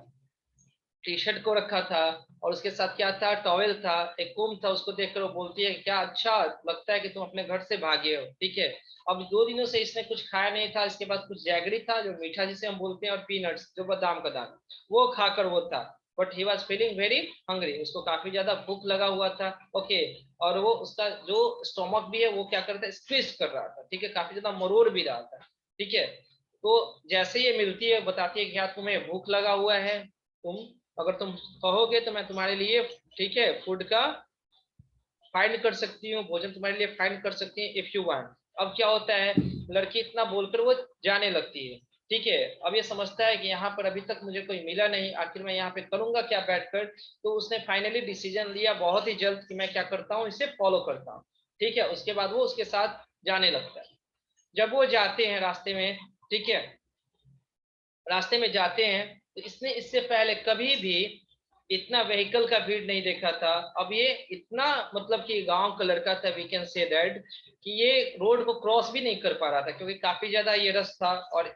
टी शर्ट को रखा था, और उसके साथ क्या था, टॉवेल था, एक कुम था, उसको देखकर वो बोलती है क्या अच्छा लगता है कि तुम अपने घर से भागे हो, ठीक है। अब 2 दिनों से इसने कुछ खाया नहीं था, इसके बाद कुछ जैगरी था जो मीठा जिसे हम बोलते हैं, और पीनट्स जो बादाम का दाना, वो खाकर वो था। But he was feeling very hungry, उसको काफी ज्यादा भूख लगा हुआ था। ओके, और वो उसका जो स्टोमक भी है वो क्या करता है, स्क्वीज कर रहा था, ठीक है, काफी ज्यादा मरोड़ भी रहा था, ठीक है। तो जैसे ये मिलती है, बताती है कि क्या तुम्हें भूख लगा हुआ है, तुम, अगर तुम कहोगे तो मैं तुम्हारे लिए, ठीक है, फूड का फाइंड कर सकती हूँ, भोजन तुम्हारे लिए फाइंड कर सकती है इफ यू वांट। अब क्या होता है, लड़की इतना बोलकर वो जाने लगती है। ठीक है, अब ये समझता है कि यहाँ पर अभी तक मुझे कोई मिला नहीं, आखिर मैं यहाँ पे करूंगा क्या बैठकर। तो उसने फाइनली डिसीजन लिया बहुत ही जल्द कि मैं क्या करता हूँ, इसे फॉलो करता हूँ। ठीक है, उसके बाद वो उसके साथ जाने लगता है। जब वो जाते हैं रास्ते में, ठीक है, रास्ते में जाते हैं, तो इसने इससे पहले कभी भी इतना व्हीकल का भीड़ नहीं देखा था। अब ये इतना मतलब कि गांव का लड़का था, वी कैन से दैट, कि ये रोड को क्रॉस भी नहीं कर पा रहा था क्योंकि काफी ज्यादा ये रस था और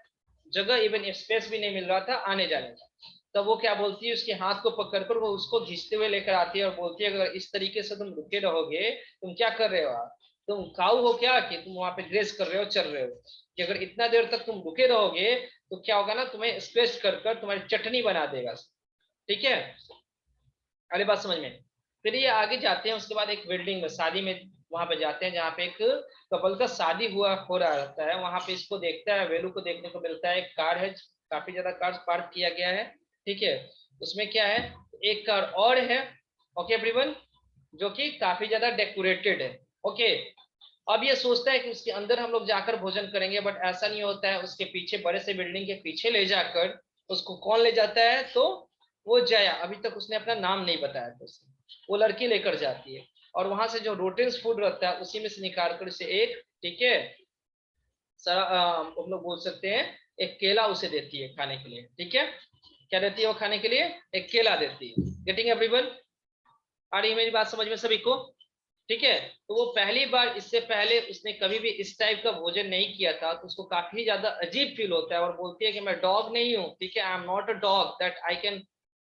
जगह इवन स्पेस भी नहीं मिल रहा था आने जाने का। तब वो क्या बोलती है, उसके हाथ को पकड़कर वो उसको घिसते हुए लेकर आती है और बोलती है अगर इस तरीके से तुम रुके रहोगे, तुम क्या कर रहे हो आप, तुम काऊ हो क्या कि तुम वहां पे ग्रेस कर रहे हो, चल रहे हो, कि अगर इतना देर तक तुम रुके रहोगे तो क्या होगा ना, तुम्हें स्क्रेच कर कर तुम्हारी चटनी बना देगा। ठीक है, अरे बात समझ में। फिर ये आगे जाते हैं, उसके बाद एक बिल्डिंग में शादी में वहां पे जाते हैं जहाँ पे एक कपल का शादी हुआ हो रहा रहता है। वहां पे इसको देखता है, वेलू को देखने को मिलता है, एक कार है, काफी ज्यादा कार पार्क किया गया है। ठीक है, उसमें क्या है, एक कार और है, ओके एवरीवन, जो कि काफी ज्यादा डेकोरेटेड है। ओके, अब ये सोचता है कि उसके अंदर हम लोग जाकर भोजन करेंगे, बट ऐसा नहीं होता है। उसके पीछे बड़े से बिल्डिंग के पीछे ले जाकर उसको कौन ले जाता है, तो वो जया, अभी तक उसने अपना नाम नहीं बताया था उसे, वो लड़की लेकर जाती है और वहां से जो रोटेन्स फूड रहता है उसी में से निकाल कर उसे एक, ठीक है, हम लोग बोल सकते हैं एक केला उसे देती है खाने के लिए। ठीक है, क्या देती है वो खाने के लिए, एक केला देती है। गेटिंग एवरीवन, आ रही है मेरी बात समझ में सभी को? ठीक है, तो वो पहली बार, इससे पहले उसने कभी भी इस टाइप का भोजन नहीं किया था, तो उसको काफी ज्यादा अजीब फील होता है और बोलती है कि मैं डॉग नहीं हूँ, ठीक है, I am not a dog that I can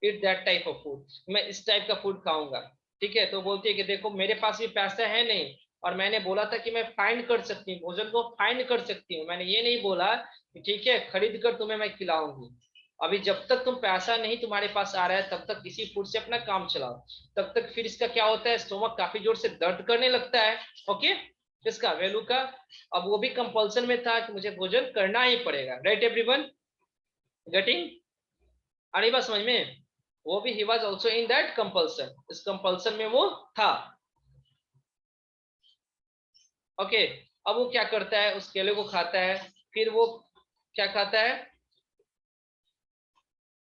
eat that type of food, मैं इस टाइप का फूड खाऊंगा। ठीक है, तो बोलती है कि देखो मेरे पास भी पैसा है नहीं, और मैंने बोला था कि मैं फाइंड कर सकती हूँ, भोजन को फाइंड कर सकती हूँ, मैंने ये नहीं बोला कि ठीक है खरीद कर तुम्हें मैं खिलाऊंगी। अभी जब तक तुम पैसा नहीं तुम्हारे पास आ रहा है तब तक इसी फूड से अपना काम चलाओ। तब तक फिर इसका क्या होता है, स्टोमक काफी जोर से दर्द करने लगता है। ओके, इसका वैल्यू का, अब वो भी कंपल्सन में था कि मुझे भोजन करना ही पड़ेगा। राइट एवरीवन, गेटिंग, आ रही बात समझ में? वो भी ही was also in that compulsion, इस कंपल्सन में वो था। ओके, अब वो क्या करता है, उस केले को खाता है। फिर वो क्या खाता है,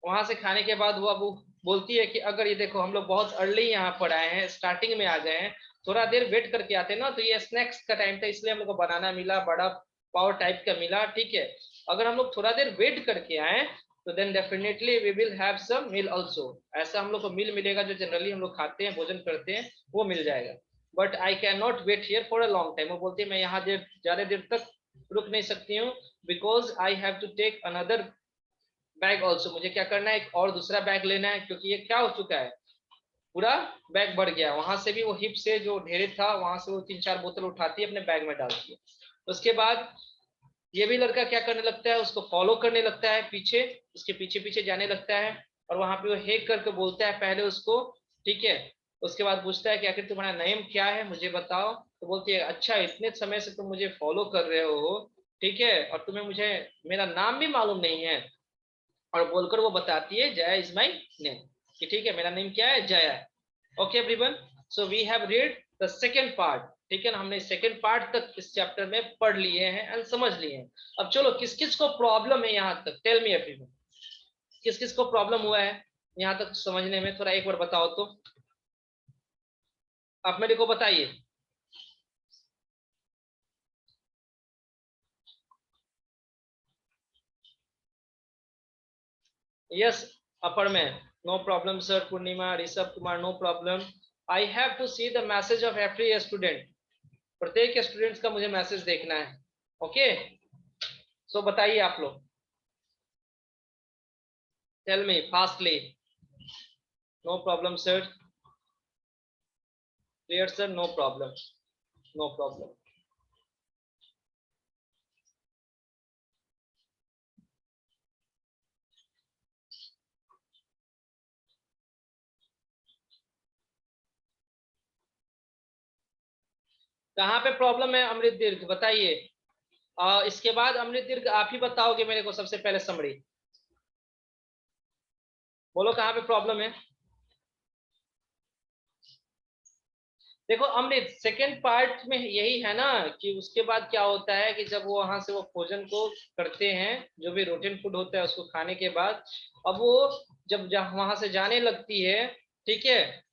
वहां से खाने के बाद वो बोलती है कि अगर ये देखो हम लोग बहुत अर्ली यहाँ पर आए हैं, स्टार्टिंग में आ गए हैं, थोड़ा देर वेट करके आते ना तो ये स्नैक्स का टाइम था, इसलिए हम लोग को बनाना मिला, बड़ा पाव टाइप का मिला। ठीक है, अगर हम लोग थोड़ा देर वेट करके आए तो then definitely we will have some meal also, ऐसा हम लोग को मील मिलेगा जो जनरली हम लोग खाते हैं, भोजन करते हैं, वो मिल जाएगा। But I can not wait here for a long time, वो बोलती है मैं यहाँ देर ज्यादा देर तक रुक नहीं सकती हूँ, because I have to take another bag also, मुझे क्या करना है, एक और दूसरा बैग लेना है, क्योंकि ये क्या हो चुका है, पूरा बैग बढ़ गया। वहां से भी वो हिप से जो ढेरे था वहां से वो 3-4 बोतल उठाती है, अपने बैग में डालती है। उसके बाद ये भी लड़का क्या करने लगता है, उसको फॉलो करने लगता है पीछे, उसके पीछे पीछे जाने लगता है, और वहां पे वो हेक करके बोलता है पहले उसको। ठीक है, उसके बाद पूछता है कि आखिर तुम्हारा नेम क्या है, मुझे बताओ। तो बोलती है अच्छा इतने समय से तुम मुझे फॉलो कर रहे हो, ठीक है, और तुम्हें मुझे मेरा नाम भी मालूम नहीं है। और बोलकर वो बताती है जया इज माई नेम, कि ठीक है मेरा नेम क्या है, जया है। Okay everyone, so we have read the second part. ठीक है ना, हमने सेकेंड पार्ट तक इस चैप्टर में पढ़ लिए हैं एंड समझ लिए हैं। अब चलो किस किस को प्रॉब्लम है यहाँ तक, टेल मी एवरीवन, किस किस को प्रॉब्लम हुआ है यहाँ तक समझने में, थोड़ा एक बार बताओ तो, आप मेरे को बताइए। यस, अपर में, no problem sir, Purnima, Rishabh Kumar, no problem. I have to see the message of every student, प्रत्येक स्टूडेंट्स का मुझे मैसेज देखना है। ओके, सो बताइए आप लोग, tell me fastly. No problem sir, clear sir, no problem, no problem. कहाँ पे प्रॉब्लम है अमृत दीर्घ, बताइए। इसके बाद अमृत दीर्घ आप ही बताओगे मेरे को सबसे पहले समरी, बोलो कहाँ पे प्रॉब्लम है। देखो अमृत, सेकेंड पार्ट में यही है ना कि उसके बाद क्या होता है कि जब वो वहां से वो भोजन को करते हैं, जो भी रोटीन फूड होता है उसको खाने के बाद, अब वो जब वहां से जाने लगती है, ठीक है,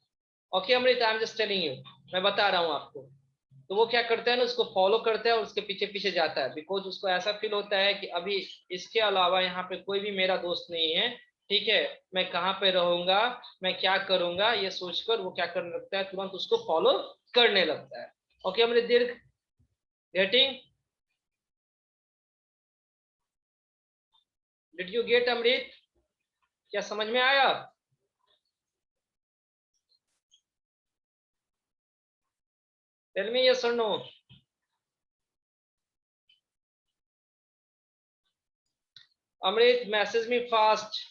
okay Amrit, I am just telling you, मैं बता रहा हूँ आपको। तो वो क्या करता है ना, उसको फॉलो करता है और उसके पीछे पीछे जाता है, बिकॉज उसको ऐसा फील होता है कि अभी इसके अलावा यहाँ पे कोई भी मेरा दोस्त नहीं है, ठीक है, मैं कहाँ पे रहूंगा, मैं क्या करूंगा, ये सोचकर वो क्या करने लगता है, तुरंत उसको फॉलो करने लगता है। ओके अमृत दीर्घ, getting, did you get Amrit, क्या समझ में आया? टेल मी यस और no. Amrit message me fast.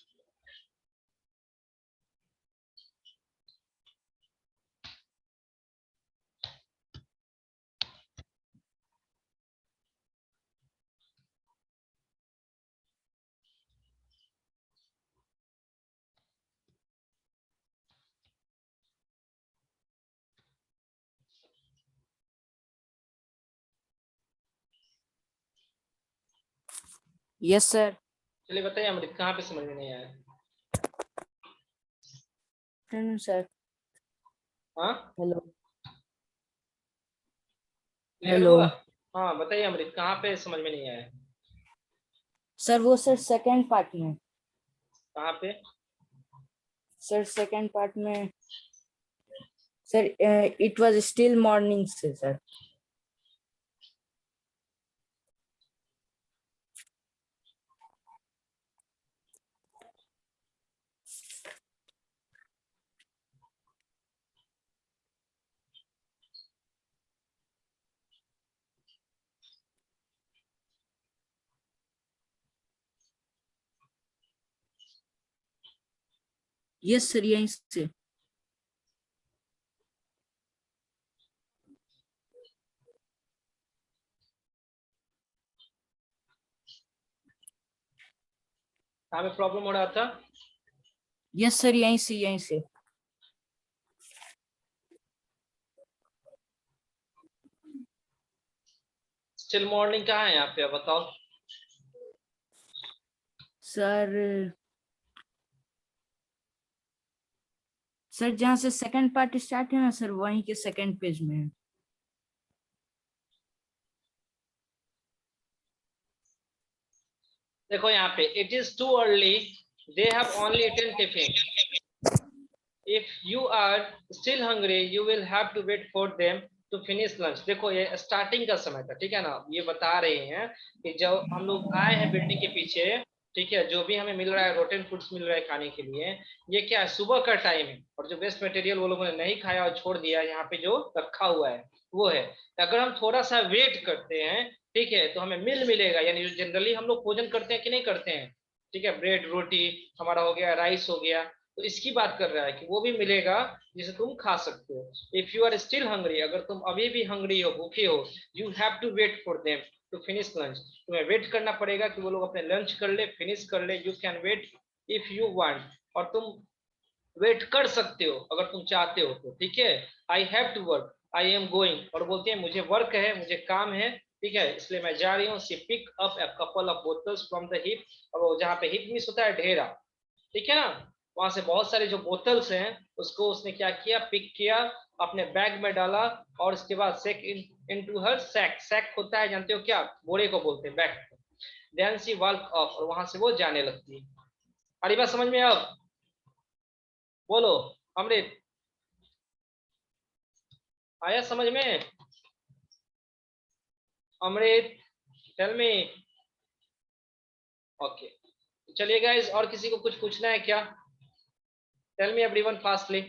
Yes sir. चलिए बताइए अमृत, कहाँ पे समझ में नहीं आया? सर हाँ, हेलो। क्लियर हेलो हुआ? हाँ बताइए अमृत, कहाँ पे समझ में नहीं आया? सर, वो सर सेकंड पार्ट में। कहाँ पे? सर सेकंड पार्ट में sir, it was still morning से सर। यस सर, यहीं से। कहाँ पे प्रॉब्लम हो रहा था? यस सर, यहीं से यहीं से। स्टिल मॉर्निंग कहाँ है यहाँ पे, आप बताओ। सर सर जहाँ से सेकंड पार्ट स्टार्ट है ना सर, वहीं के सेकंड पेज में है। देखो यहाँ पे, it is too early, they have only eaten tiffin, if you are still hungry you will have to wait for them to finish lunch. देखो ये स्टार्टिंग का समय था, ठीक है ना, ये बता रहे हैं कि जब हम लोग आए हैं बिल्डिंग के पीछे, ठीक है, जो भी हमें मिल रहा है रोटेन फूड्स मिल रहा है खाने के लिए, ये क्या है, सुबह का टाइम है, और जो वेस्ट मटेरियल वो लोगों ने नहीं खाया और छोड़ दिया यहाँ पे जो रखा हुआ है वो है। तो अगर हम थोड़ा सा वेट करते हैं, ठीक है, तो हमें मिलेगा, यानी जो जनरली हम लोग भोजन करते हैं कि नहीं करते हैं, ठीक है, ब्रेड रोटी हमारा हो गया, राइस हो गया, तो इसकी बात कर रहा है कि वो भी मिलेगा जिसे तुम खा सकते हो। If you are still hungry, अगर तुम अभी भी हंग्री हो, भूखे हो, you have to wait for them to finish lunch, तुम्हें वेट करना पड़ेगा कि वो लोग अपने लंच कर ले, फिनिश कर ले। You can wait if you want, और तुम वेट कर सकते हो अगर तुम चाहते हो तो, ठीक है। I have to work, I am going, और बोलते हैं मुझे वर्क है, मुझे काम है, ठीक है, इसलिए मैं जा रही हूँ। She pick up a couple of bottles from the heap, और जहाँ पे हिप मिस होता है ढेरा, ठीक है ना, वहां से बहुत सारे जो बोतल्स हैं उसको उसने क्या किया, पिक किया, अपने बैग में डाला, और उसके बाद sack into her sack, sack होता है जानते हो क्या, बोरे को बोलते हैं, bag. Then she walk off, और वहां से वो जाने लगती है। अरे बात समझ में अब, बोलो अमृत, आया समझ में? Amrit, tell me. ओके, चलिए गाइस, और किसी को कुछ पूछना है क्या? Tell me everyone fastly,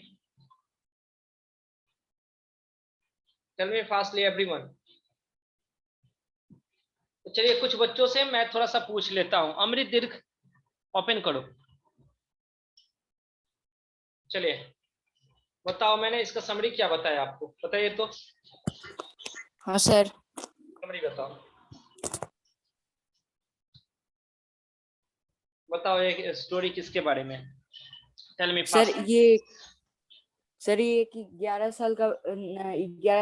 tell me fastly everyone. तो चलिए कुछ बच्चों से मैं थोड़ा सा पूछ लेता हूं। अमृत दीर्घ ओपन करो, चलिए बताओ, मैंने इसका समरी क्या बताया आपको, बताइए तो, हाँ सर। समरी बताओ, बताओ एक स्टोरी किसके बारे में, tell me sir fast. Sir ये कि 11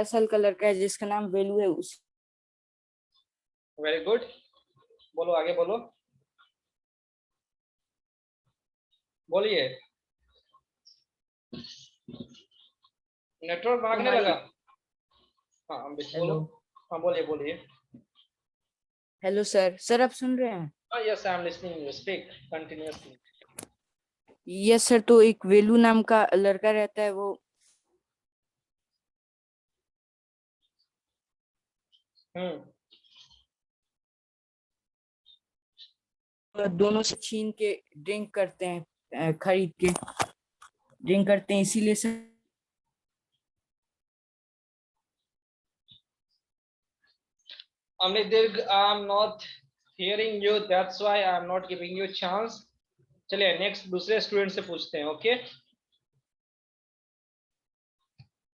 साल का लड़का है जिसका नाम वेलू है उस वेरी गुड, बोलो आगे बोलो, बोलिए। नेटवर्क भागने हमारी लगा। हाँ अमृत बोलो। हाँ बोलिए बोलिए। हेलो सर आप सुन रहे हैं? हाँ yes I am listening, you speak continuously. Yes sir, तो एक वेलू नाम का लड़का रहता है, वो हम्म। दोनों से छीन के ड्रिंक करते हैं, खरीद के ड्रिंक करते हैं, इसीलिए sir Amit Dirg, I'm not hearing you, that's why I'm not giving you chance. चलिए नेक्स्ट दूसरे स्टूडेंट से पूछते हैं। ओके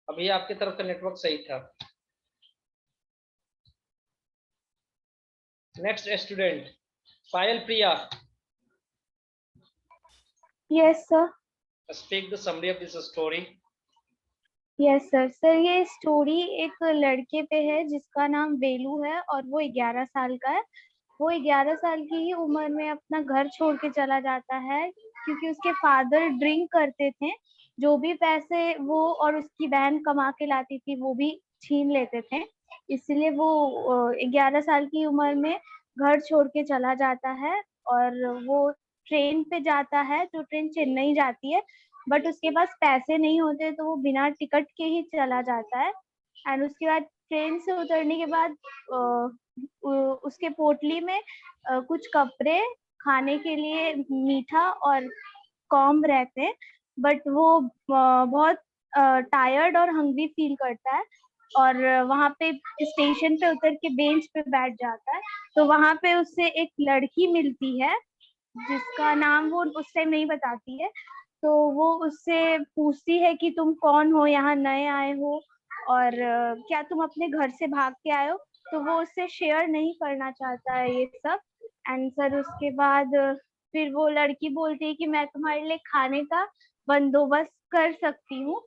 अभी आपकी तरफ का नेटवर्क सही था। Next student Payal Priya, yes sir. Speak the summary of this story. Yes sir. Sir ये स्टोरी एक लड़के पे है जिसका नाम वेलू है और वो 11 साल का है। वो 11 साल की ही उम्र में अपना घर छोड़ के चला जाता है क्योंकि उसके फादर ड्रिंक करते थे। जो भी पैसे वो और उसकी बहन कमा के लाती थी वो भी छीन लेते थे। इसलिए वो 11 साल की उम्र में घर छोड़ के चला जाता है और वो ट्रेन पे जाता है जो ट्रेन चेन्नई जाती है। बट उसके पास पैसे नहीं होते तो वो बिना टिकट के ही चला जाता है। एंड उसके बाद ट्रेन से उतरने के बाद उसके पोटली में कुछ कपड़े, खाने के लिए मीठा और कॉम्ब रहते हैं। बट वो बहुत टायर्ड और हंग्री फील करता है और वहां पे स्टेशन पे उतर के बेंच पे बैठ जाता है। तो वहां पे उससे एक लड़की मिलती है जिसका नाम वो उस टाइम नहीं बताती है। तो वो उससे पूछती है कि तुम कौन हो, यहाँ नए आए हो और क्या तुम अपने घर से भाग के आए हो। तो वो उससे शेयर नहीं करना चाहता है ये सब। एंड सर उसके बाद फिर वो लड़की बोलती है कि मैं तुम्हारे लिए खाने का बंदोबस्त कर सकती हूँ।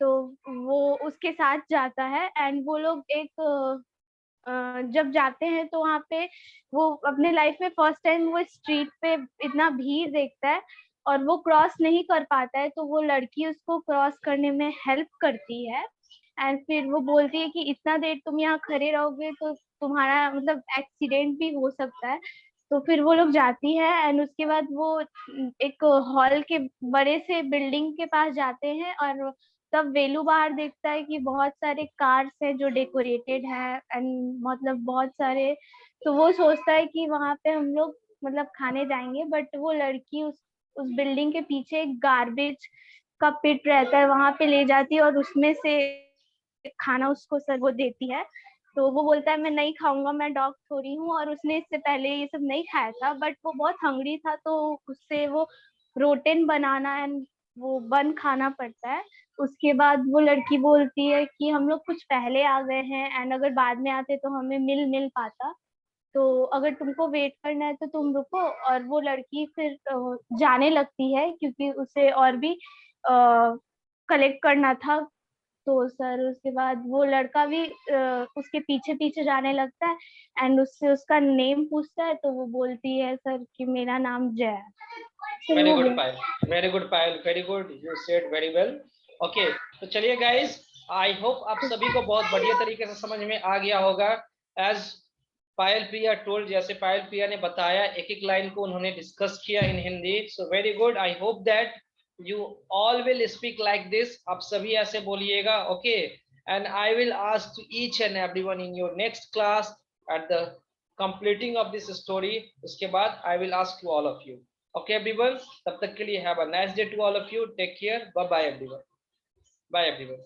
तो वो उसके साथ जाता है एंड वो लोग एक जब जाते हैं तो वहाँ पे वो अपने लाइफ में फर्स्ट टाइम वो स्ट्रीट पे इतना भीड़ देखता है और वो क्रॉस नहीं कर पाता है। तो वो लड़की उसको क्रॉस करने में हेल्प करती है। एंड फिर वो बोलती है कि इतना देर तुम यहाँ खड़े रहोगे तो तुम्हारा मतलब एक्सीडेंट भी हो सकता है। तो फिर वो लोग जाती है एंड उसके बाद वो एक हॉल के बड़े से बिल्डिंग के पास जाते हैं और तब वेलू बाहर देखता है कि बहुत सारे कार्स हैं जो डेकोरेटेड है एंड मतलब बहुत सारे। तो वो सोचता है कि वहां पे हम लोग मतलब खाने जाएंगे। बट वो लड़की उस बिल्डिंग के पीछे एक गार्बेज का पिट रहता है वहां पे ले जाती है और उसमें से खाना उसको सर वो देती है। तो वो बोलता है मैं नहीं खाऊंगा, मैं डॉग थोड़ी हूँ। और उसने इससे पहले ये सब नहीं खाया था बट वो बहुत हंगरी था तो उससे वो रोटेन बनाना एंड वो बन खाना पड़ता है। उसके बाद वो लड़की बोलती है कि हम लोग कुछ पहले आ गए हैं एंड अगर बाद में आते तो हमें मिल पाता। तो अगर तुमको वेट करना है तो तुम रुको। और वो लड़की फिर जाने लगती है क्योंकि उसे और भी कलेक्ट करना था। तो सर उसके बाद वो लड़का भी उसके पीछे पीछे जाने लगता है एंड उससे उसका नेम पूछता है। तो वो बोलती है सर कि मेरा नाम जय है। सर वेरी हो गुड गया। Payal, very good Payal, very good, you said very well. Okay तो चलिए गाइस, आई होप आप सभी को बहुत बढ़िया तरीके से समझ में आ गया होगा। एज पायल प्रिया टोल्ड, जैसे पायल प्रिया ने बताया, एक एक लाइन को उन्होंने डिस्कस किया in Hindi. So very good, I hope that you all will speak like this. आप सभी ऐसे बोलिएगा। Okay and I will ask to each and everyone in your next class at the completing of this story, उसके बाद I will ask to all of you. Okay everyone, तब तक के लिए have a nice day to all of you. Take care. Bye bye everyone. Bye everyone.